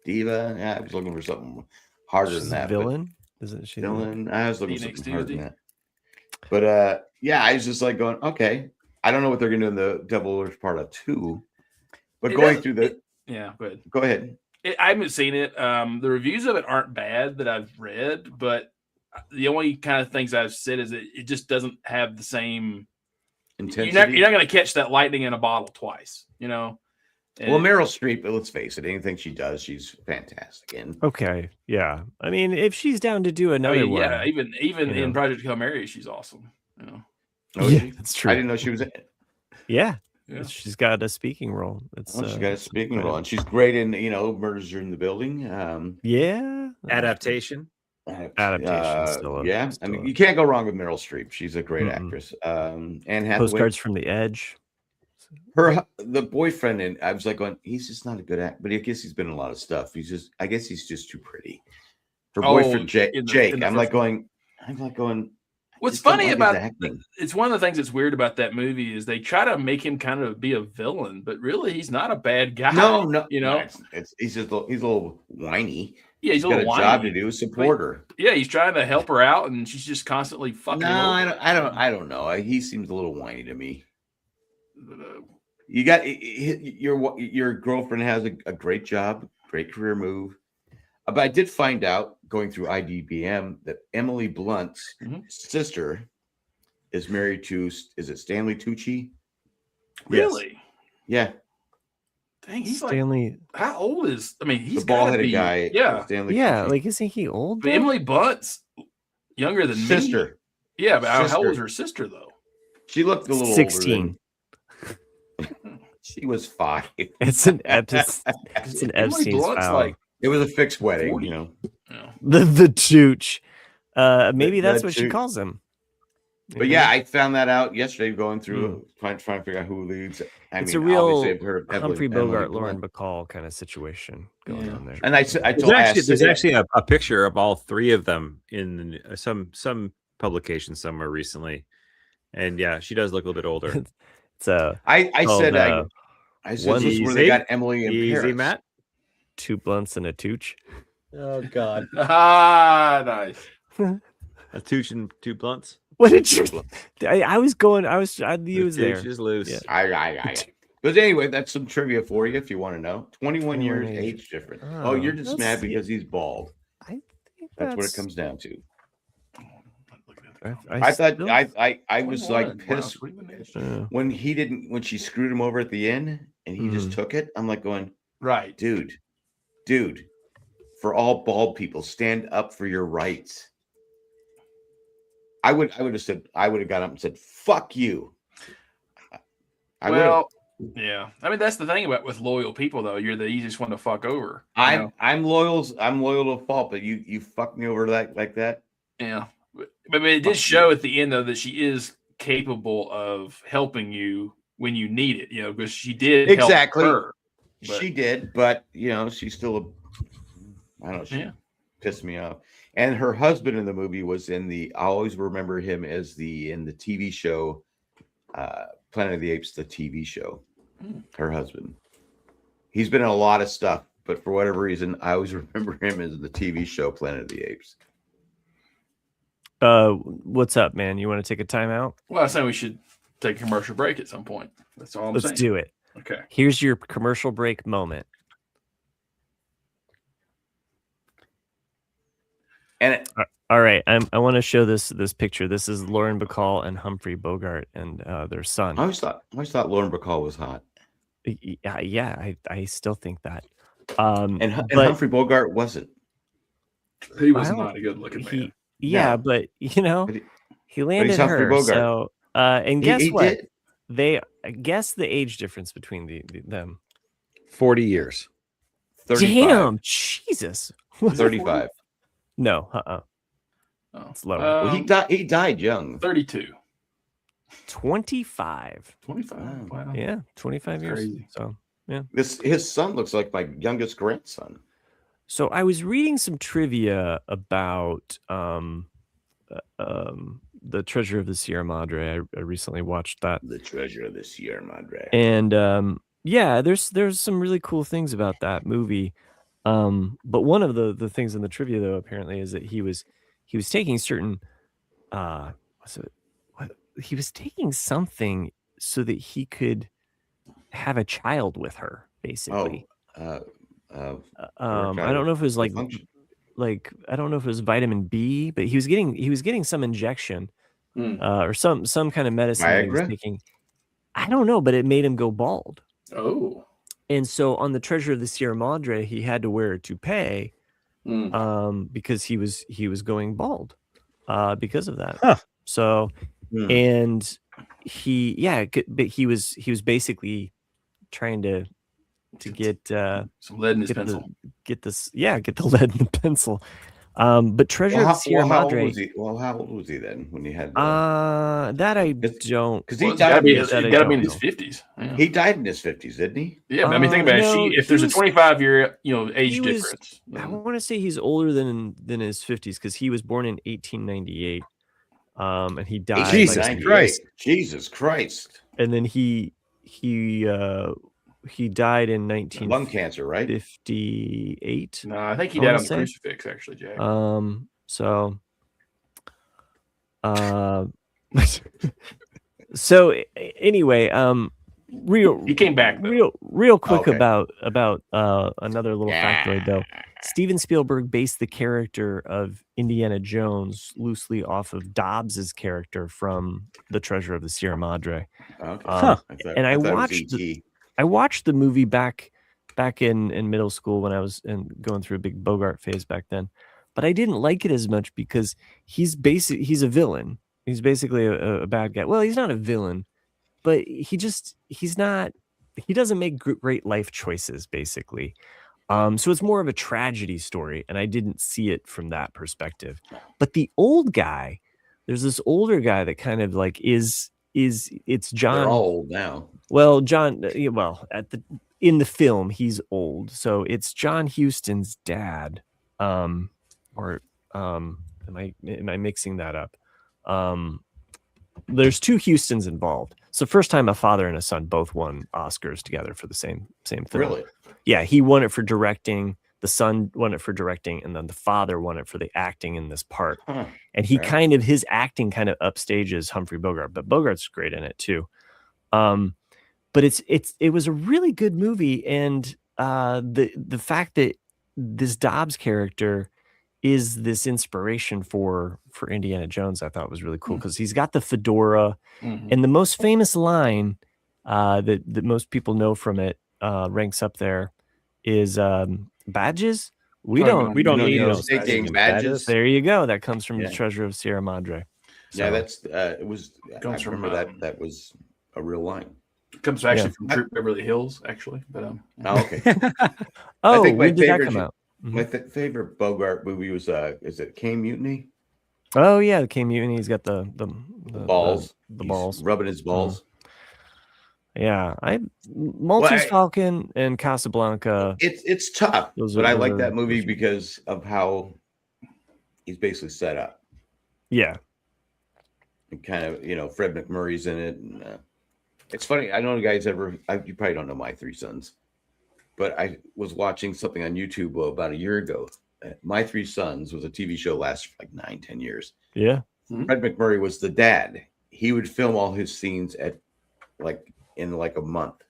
Diva. Yeah, I was looking for something harder than that. Villain? Isn't she? Villain. I was looking for something harder than that. But I was just like going, okay. I don't know what they're going to do in the Devil Wears Prada 2. But going through the go ahead. I haven't seen it. The reviews of it aren't bad that I've read, but the only kind of things I've said is it just doesn't have the same intensity. You're not going to catch that lightning in a bottle twice, And well, Meryl Streep, let's face it, anything she does, she's fantastic in. Okay, yeah. I mean, if she's down to do another one, yeah, even in Project Hail Mary, she's awesome. Oh yeah, that's true. I didn't know she was in it. Yeah, Yeah. She's got a speaking role. She's got a speaking role, and she's great in Murders in the Building. Yeah, Adaptation. Adaptation. I mean, you can't go wrong with Meryl Streep. She's a great actress. Anne Hathaway. Postcards from the Edge. The boyfriend, and I was like going, he's just not a good actor, but I guess he's been in a lot of stuff. I guess he's just too pretty. Her boyfriend Jake. I'm like going. What's funny about it's one of the things that's weird about that movie is they try to make him kind of be a villain, but really he's not a bad guy. No, you know, he's a little whiny. Yeah, he's got a job to do. Support her. Yeah, he's trying to help her out, and she's just constantly fucking. No, I don't know. He seems a little whiny to me. You got your girlfriend has a great job, great career move. But I did find out going through IDBM that Emily Blunt's sister is married to, is it Stanley Tucci? Really? Yes. Yeah. Dang, he's Stanley. How old is? I mean, he's the bald-headed guy. Yeah. Stanley Tucci. Like isn't he old? But Emily Blunt's younger than sister. Me. Yeah, but how old was her sister though? She looked a little 16. She was 5. It's an Epstein's file. It was a fixed wedding, 40. Yeah. The Tooch. Maybe that's what she calls him. But yeah, I found that out yesterday going through trying to figure out who leads. It's a real Humphrey Bogart, Lauren Bacall kind of situation going on there. And there's actually a picture of all three of them in some publication somewhere recently. And yeah, she does look a little bit older. I said this is where they got Emily and Easy, Matt. 2 blunts and a Tooch. Oh God. Nice. A Tooch and 2 blunts. What did you? I was there. Just loose. Yeah. But anyway, that's some trivia for you if you want to know. 21 years age difference. Oh, you're just mad because he's bald. I think that's what it comes down to. I was like pissed when she screwed him over at the end and he just took it. I'm like going, right, dude, for all bald people, stand up for your rights. I would have got up and said, fuck you. Yeah. I mean, that's the thing with loyal people though. You're the easiest one to fuck over. I'm loyal to a fault, but you fucked me over like that. Yeah. But it did show at the end though that she is capable of helping you when you need it, because she did help her. She did, but she's still I don't know, she pissed me off. And her husband in the movie was I always remember him as in the TV show Planet of the Apes, the TV show. Her husband. He's been in a lot of stuff, but for whatever reason, I always remember him as the TV show Planet of the Apes. What's up, man? You want to take a timeout? Well, I say we should take a commercial break at some point. That's all I'm saying. Let's do it. Okay. Here's your commercial break moment. And all right, I want to show this picture. This is Lauren Bacall and Humphrey Bogart and their son. I always thought Lauren Bacall was hot. Yeah, I still think that. And Humphrey Bogart wasn't. He was not a good looking man. Yeah, but he landed her. Bogart. So and guess what? Did. Guess the age difference between them. 40 years. 35. Damn, Jesus. 35. No, Oh. It's lower. Well, he died young. 32. 25. 25. Wow. Yeah, 25 years. Crazy. So yeah. His son looks like my youngest grandson. So I was reading some trivia about the Treasure of the Sierra Madre. I recently watched that. The Treasure of the Sierra Madre. And yeah, there's some really cool things about that movie. But one of the things in the trivia though apparently is that he was taking certain he was taking something so that he could have a child with her, basically. I don't know if it was like I don't know if it was vitamin B, but he was getting some injection or some kind of medicine that he was taking. I don't know, but it made him go bald. Oh. And so on the Treasure of the Sierra Madre, he had to wear a toupee because he was going bald because of that. Huh. So and but he was basically trying to get some lead in his pencil. Get the lead in the pencil. But Treasure of the Sierra Madre. How old was he then when he had? That I don't, because he died. He's got to be in his 50s. Yeah. He died in his 50s, didn't he? Yeah, but I mean, think about it. If there's a 25-year, age difference, I want to say he's older than his 50s because he was born in 1898, and he died. Jesus Christ! And then he died in 19 lung cancer, right? 58. No, I think he died on the crucifix, actually, Jack. So so anyway, he came back though. real quick about another little factoid though. Steven Spielberg based the character of Indiana Jones loosely off of Dobbs's character from The Treasure of the Sierra Madre. Okay. I watched the movie back in middle school when I was going through a big Bogart phase back then, but I didn't like it as much because he's a villain. He's basically a bad guy. Well, he's not a villain, but he doesn't make great life choices basically. So it's more of a tragedy story, and I didn't see it from that perspective. But the old guy, there's this older guy that kind of like it's John. They're all old now. Well, John. In the film, he's old, so it's John Huston's dad. Am I mixing that up? There's two Hustons involved. So first time a father and a son both won Oscars together for the same film. Really? Yeah, he won it for directing. The son won it for directing, and then the father won it for the acting in this part. And he his acting kind of upstages Humphrey Bogart, but Bogart's great in it too. But it was a really good movie, and the fact that this Dobbs character is this inspiration for Indiana Jones, I thought was really cool because he's got the fedora, and the most famous line that most people know from it ranks up there is badges. We don't need no badges. There you go. That comes from The Treasure of Sierra Madre. So, yeah, that's it was. I remember that was a real line. It comes actually from Troop Beverly Hills, actually. But okay. I think when did that come out? My favorite Bogart movie was is it Caine Mutiny? Oh yeah, the Caine Mutiny. He's got the balls. The balls. Rubbing his balls. Yeah, Maltese Falcon and Casablanca. It's tough, but I like that movie because of how he's basically set up. Yeah, and kind of Fred McMurray's in it. And, it's funny. I don't know guys you probably don't know My Three Sons, but I was watching something on YouTube about a year ago. My Three Sons was a TV show lasted for like 9-10 years. Yeah, Fred McMurray was the dad. He would film all his scenes in a month,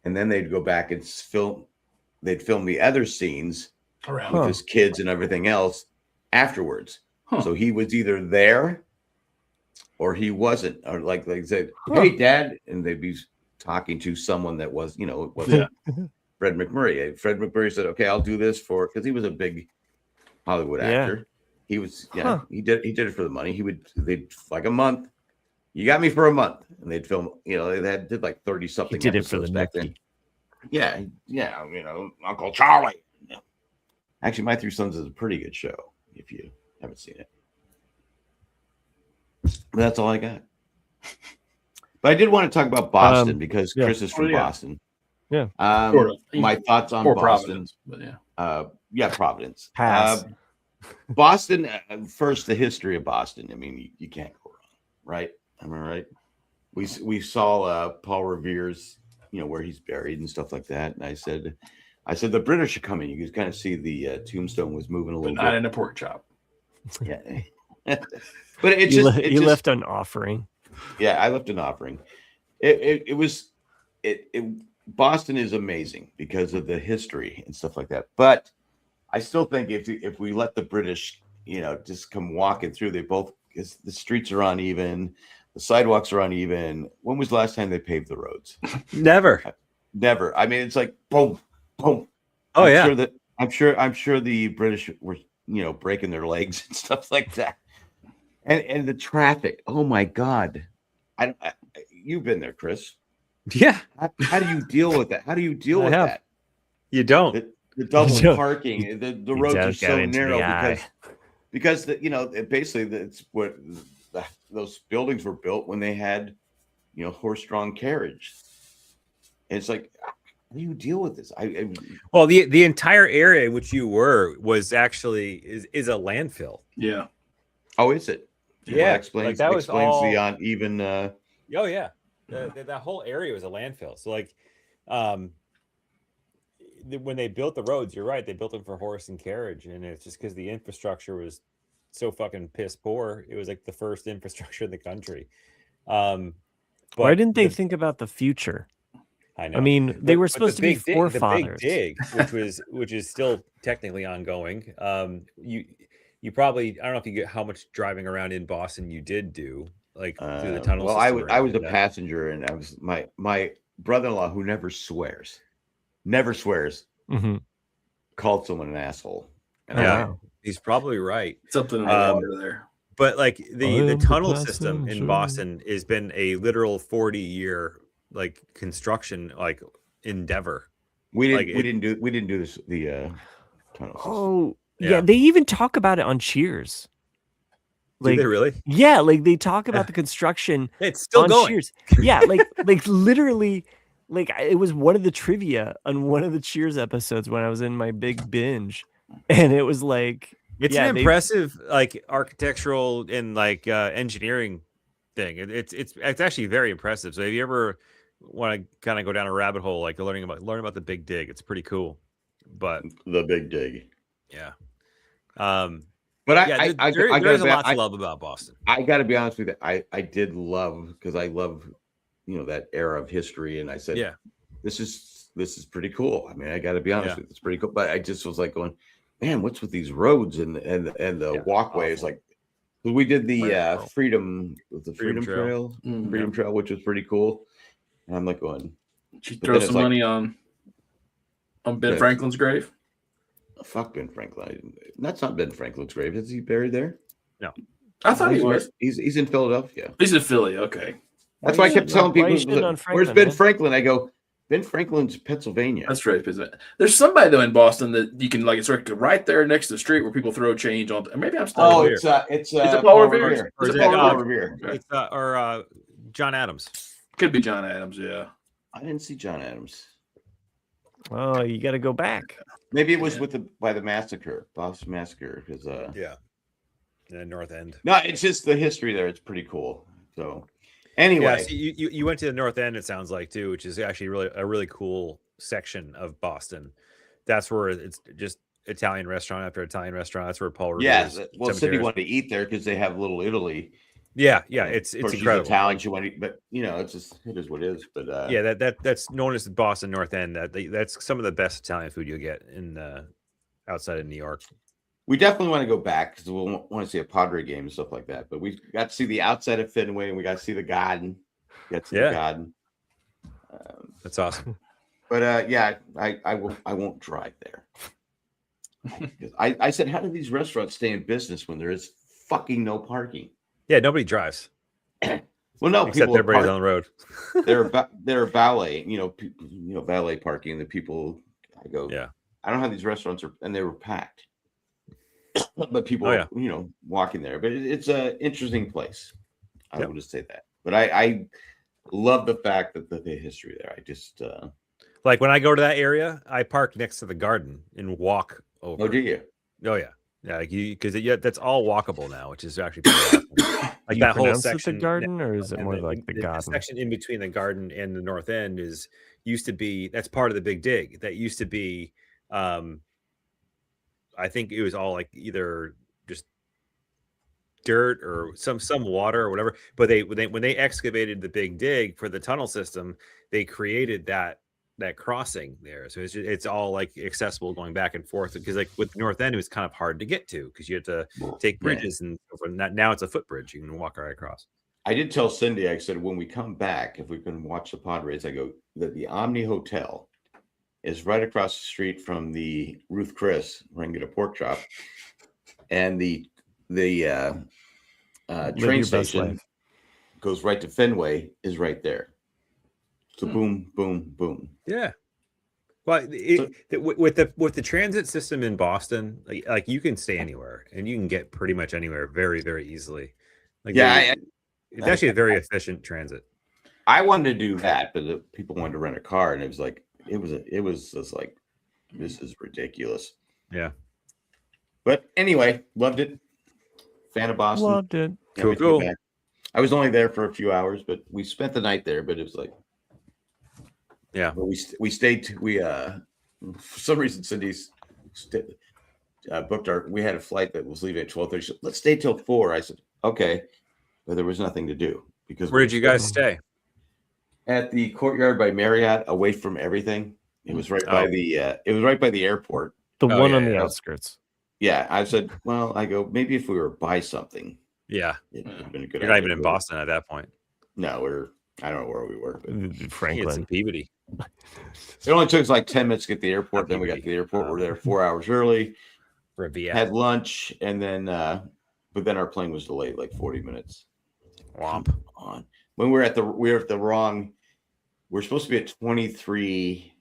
and then they'd go back and film the other scenes with his kids and everything else afterwards. So he was either there or he wasn't, or like they said, "Hey, Dad," and they'd be talking to someone that was, it wasn't Fred McMurray. Fred McMurray said, "Okay, I'll do this because he was a big Hollywood actor. He was, he did it for the money. They'd like a month. You got me for a month," and they'd film. They did like 30 something. He did it for the back then. Yeah, Uncle Charlie. Yeah. Actually, My Three Sons is a pretty good show if you haven't seen it. But that's all I got. But I did want to talk about Boston because Chris is from Boston. Yeah. My thoughts on Boston. But Providence. Pass. Boston. First, the history of Boston. I mean, you can't go wrong, right? Am I right? We saw Paul Revere's, where he's buried and stuff like that. And I said the British are coming. You could kind of see the tombstone was moving a little bit. Not in a pork chop. Yeah. But you left an offering. Yeah, I left an offering. Boston is amazing because of the history and stuff like that. But I still think if we let the British, just come walking through, because the streets are uneven, the sidewalks are uneven. When was the last time they paved the roads? Never. I mean, it's like boom, boom. Oh, I'm sure the British were, breaking their legs and stuff like that. And the traffic. Oh my God. You've been there, Chris. Yeah. How do you deal with that? How do you deal with that? You don't. The double parking, the roads are so narrow because basically that's what those buildings were built when they had, horse-drawn carriage. And it's like, how do you deal with this? Well, the entire area in which you were was actually is a landfill. Yeah. Oh, is it? Yeah. Well, explains the uneven. Oh yeah. That whole area was a landfill. So when they built the roads, you're right, they built them for horse and carriage, and it's just because the infrastructure was so fucking piss poor. It was like the first infrastructure in the country. But why didn't they think about the future? I know. I mean, they were supposed to be forefathers. The Big Dig, which is still technically ongoing. You probably, I don't know if you get how much driving around in Boston you did do, like through the tunnels. Well, I was a passenger, and I was my brother-in-law, who never swears, Mm-hmm. called someone an asshole. And he's probably right. Something in the water there. But like the tunnel system in Boston has been a literal 40-year construction endeavor. We didn't do this the tunnel system. Oh yeah, they even talk about it on Cheers. Do they really? Yeah, they talk about the construction. It's still going. Cheers. Yeah, literally, it was one of the trivia on one of the Cheers episodes when I was in my big binge, and it was it's an impressive architectural and engineering thing. It's actually very impressive. So if you ever want to kind of go down a rabbit hole, learning about the Big Dig, it's pretty cool. But the Big Dig, yeah. But there's a lot to love about Boston. I got to be honest with you. I did love, because I love, that era of history, and I said, yeah, this is pretty cool. I mean, I got to be honest with you, it's pretty cool. But I just was going, man, what's with these roads and the walkways? Awful. We did the Freedom Trail, Freedom Trail, which was pretty cool. And I'm going, did you throw some money on Ben Franklin's grave? Fuck Ben Franklin. That's not Ben Franklin's grave. Is he buried there? No. I thought he was. He's in Philadelphia. He's in Philly. Okay. That's why I kept telling people, where's Ben Franklin? I go, Ben Franklin's Pennsylvania. That's right. There's somebody though in Boston that you can it's right there next to the street where people throw change on. Maybe I'm still. Oh, it's Paul Revere. It's Paul Revere. It's or John Adams. Could be John Adams. Yeah. I didn't see John Adams. Oh, you got to go back. Maybe it was by the massacre, Boston Massacre, because the North End. No, it's just the history there. It's pretty cool. So anyway, you went to the North End. It sounds like too, which is actually a really cool section of Boston. That's where it's just Italian restaurant after Italian restaurant. That's where Paul Revere's. Yeah, well, Cindy wanted to eat there because they have Little Italy. Yeah, it's incredible. Italian, she wanted, but it's just it is what it is. But that's known as the Boston North End. That's some of the best Italian food you'll get in outside of New York. We definitely want to go back because we'll want to see a Padre game and stuff like that. But we got to see the outside of Fenway, and we got to see the Garden. The Garden. That's awesome. But I won't drive there. I said, how do these restaurants stay in business when there is fucking no parking? Yeah, nobody drives. Well, no, except everybody's on the road. they're valet, valet parking. The people, I go, I don't know how these restaurants are, and they were packed. But people, walking there. But it's an interesting place. I will just say that. But I love the fact that the history there. I just when I go to that area, I park next to the Garden and walk over. Oh, do you? Oh yeah. Yeah, because that's all walkable now, which is actually pretty awesome. That whole section, the Garden, or is it more like the Garden? The section in between the Garden and the North End used to be that's part of the Big Dig. That used to be, I think it was all either just dirt or some water or whatever. But when they excavated the Big Dig for the tunnel system, they created that crossing there, so it's all accessible going back and forth, because with North End it was kind of hard to get to because you had to take bridges and now it's a footbridge, you can walk right across. I did tell Cindy, I said, when we come back, if we can watch the Padres, I go that the Omni Hotel is right across the street from the Ruth Chris where I can get a pork chop, and the train station goes right to Fenway is right there. So boom, boom, boom. Yeah. Well, with the transit system in Boston, like you can stay anywhere and you can get pretty much anywhere very, very easily. Like it's actually a very efficient transit. I wanted to do that, but the people wanted to rent a car, and it was just like, this is ridiculous. Yeah. But anyway, loved it. Fan of Boston. Loved it. Cool. I was only there for a few hours, but we spent the night there. But it was like, yeah, we stayed. For some reason, Cindy's booked we had a flight that was leaving at 12:30. So let's stay till 4. I said, okay, but there was nothing to do because. Where did you guys stay? At the Courtyard by Marriott, away from everything. It was right by the airport. The one on the outskirts. Yeah, I said, well, maybe if we were by something. Yeah, it would have been a good. You're not even in Boston at that point. No, I don't know where we were. But Franklin, Peabody. It only took us like 10 minutes to get to the airport. Then we got to the airport. We're there 4 hours early. For a VF. Had lunch, and then, but then our plane was delayed like 40 minutes. Womp on. When we were at the wrong. We're supposed to be at 23A.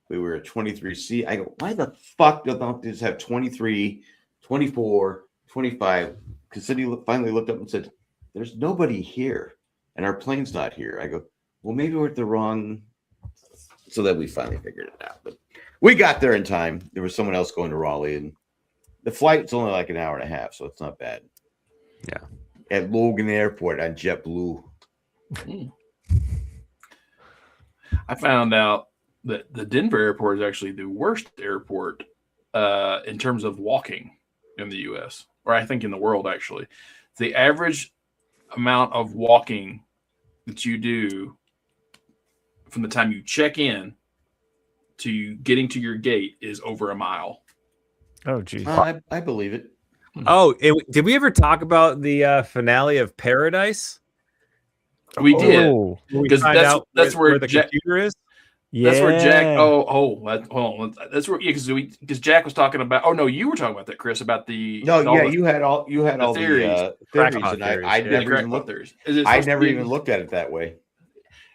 We were at 23C. I go, why the fuck don't they just have 23, 24, 25? Because Cindy finally looked up and said, there's nobody here, and our plane's not here. I go, well, maybe we're at the wrong. So then we finally figured it out. But we got there in time. There was someone else going to Raleigh, and the flight's only like an hour and a half, so it's not bad. Yeah. At Logan Airport on JetBlue. I found out that the Denver airport is actually the worst airport in terms of walking in the U.S., or I think in the world, actually. The average amount of walking that you do from the time you check in to getting to your gate is over a mile. Oh, geez. I believe it. Oh, did we ever talk about the finale of Paradise? We did, because that's where the Jack, computer is. Yeah. That's where Jack. Hold on. That's where because Jack was talking about. Oh no, you were talking about that, Chris, about the. You had all the theories, and I never even looked. I never even looked at it that way.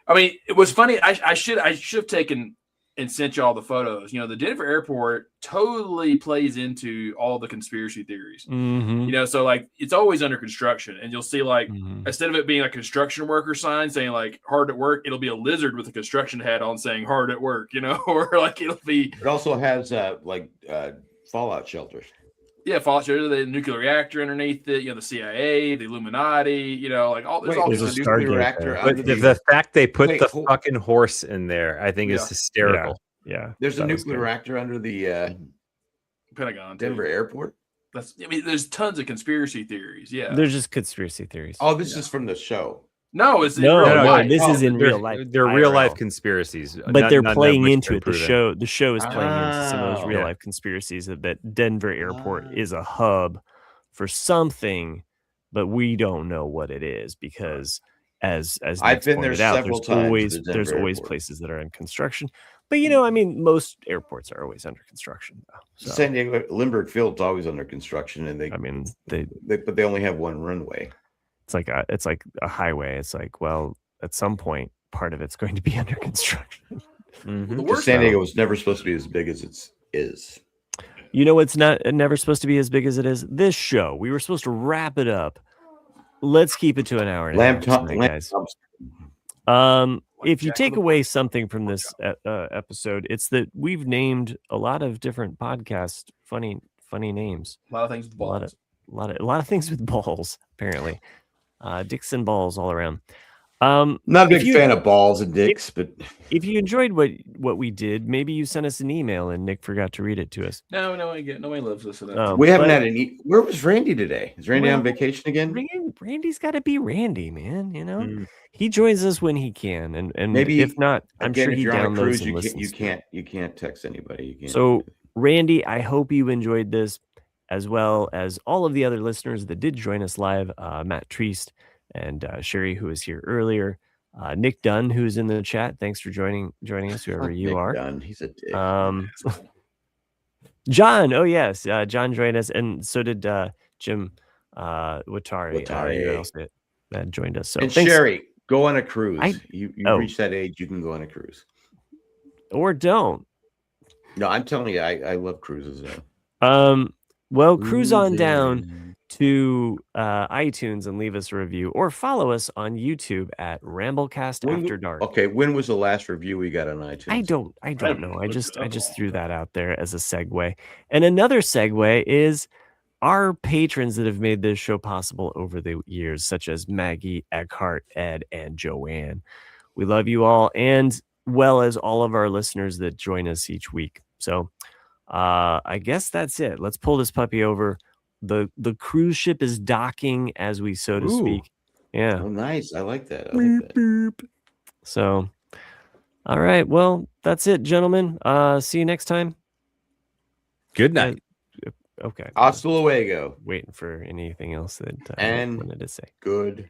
I mean, it was funny. I should have taken and sent you all the photos. You know, the Denver airport totally plays into all the conspiracy theories. Mm-hmm. You know, so like it's always under construction, and you'll see like instead of it being a construction worker sign saying like hard at work, it'll be a lizard with a construction hat on saying hard at work. You know, or like it'll be. It also has fallout shelters. Yeah, fallout shelter, the nuclear reactor underneath it. You know, the CIA, the Illuminati. You know, like all. There's a nuclear reactor. But the fact they put the fucking horse in there, I think, is hysterical. Yeah. There's a nuclear reactor under the Pentagon, Denver airport. There's tons of conspiracy theories. Yeah, there's just conspiracy theories. Oh, this is from the show. No, it's no. This is in real life. They're real life conspiracies, but they're playing into it. The show is playing into some of those real life conspiracies that Denver Airport is a hub for something, but we don't know what it is because as I've been there several times. There's always places that are in construction. But you know, I mean, most airports are always under construction. So. San Diego Lindbergh Field's always under construction, and they only have one runway. It's like a highway. It's like, well, at some point, part of it's going to be under construction. San Diego was never supposed to be as big as it is. You know, it's never supposed to be as big as it is. This show, we were supposed to wrap it up. Let's keep it to an hour and a half tonight, guys. If you take away something from this episode, it's that we've named a lot of different podcasts funny names. A lot of things with balls. A lot of things with balls, apparently. Dicks and balls all around. Not a big fan of balls and dicks, but if you enjoyed what we did, maybe you sent us an email and Nick forgot to read it to us. Nobody loves us. We haven't had any. Where was Randy today? Is Randy on vacation again? Randy's got to be Randy, man. You know, he joins us when he can, and maybe if not, I'm sure he downloads and listens. You can't text anybody. So, Randy, I hope you enjoyed this, as well as all of the other listeners that did join us live, Matt Treist and Sherry, who was here earlier, Nick Dunn, who's in the chat. Thanks for joining us, whoever you are. Dunn, he's a dick. John, oh yes, John joined us, and so did Jim Watari. that joined us. So and thanks. Sherry, go on a cruise. You reach that age, you can go on a cruise. Or don't. No, I'm telling you, I love cruises though. Well, cruise on down to iTunes and leave us a review, or follow us on YouTube at Ramblecast Afterdark. Okay, when was the last review we got on iTunes? I don't know. I just threw that out there as a segue. And another segue is our patrons that have made this show possible over the years, such as Maggie, Eckhart, Ed, and Joanne. We love you all, and well as all of our listeners that join us each week. So I guess that's it. Let's pull this puppy over. The cruise ship is docking as we so to speak. Yeah. Oh, nice. I like that. Boop. So, all right. Well, that's it, gentlemen. See you next time. Good night. Okay. Hasta luego. Waiting for anything else that I wanted to say. Good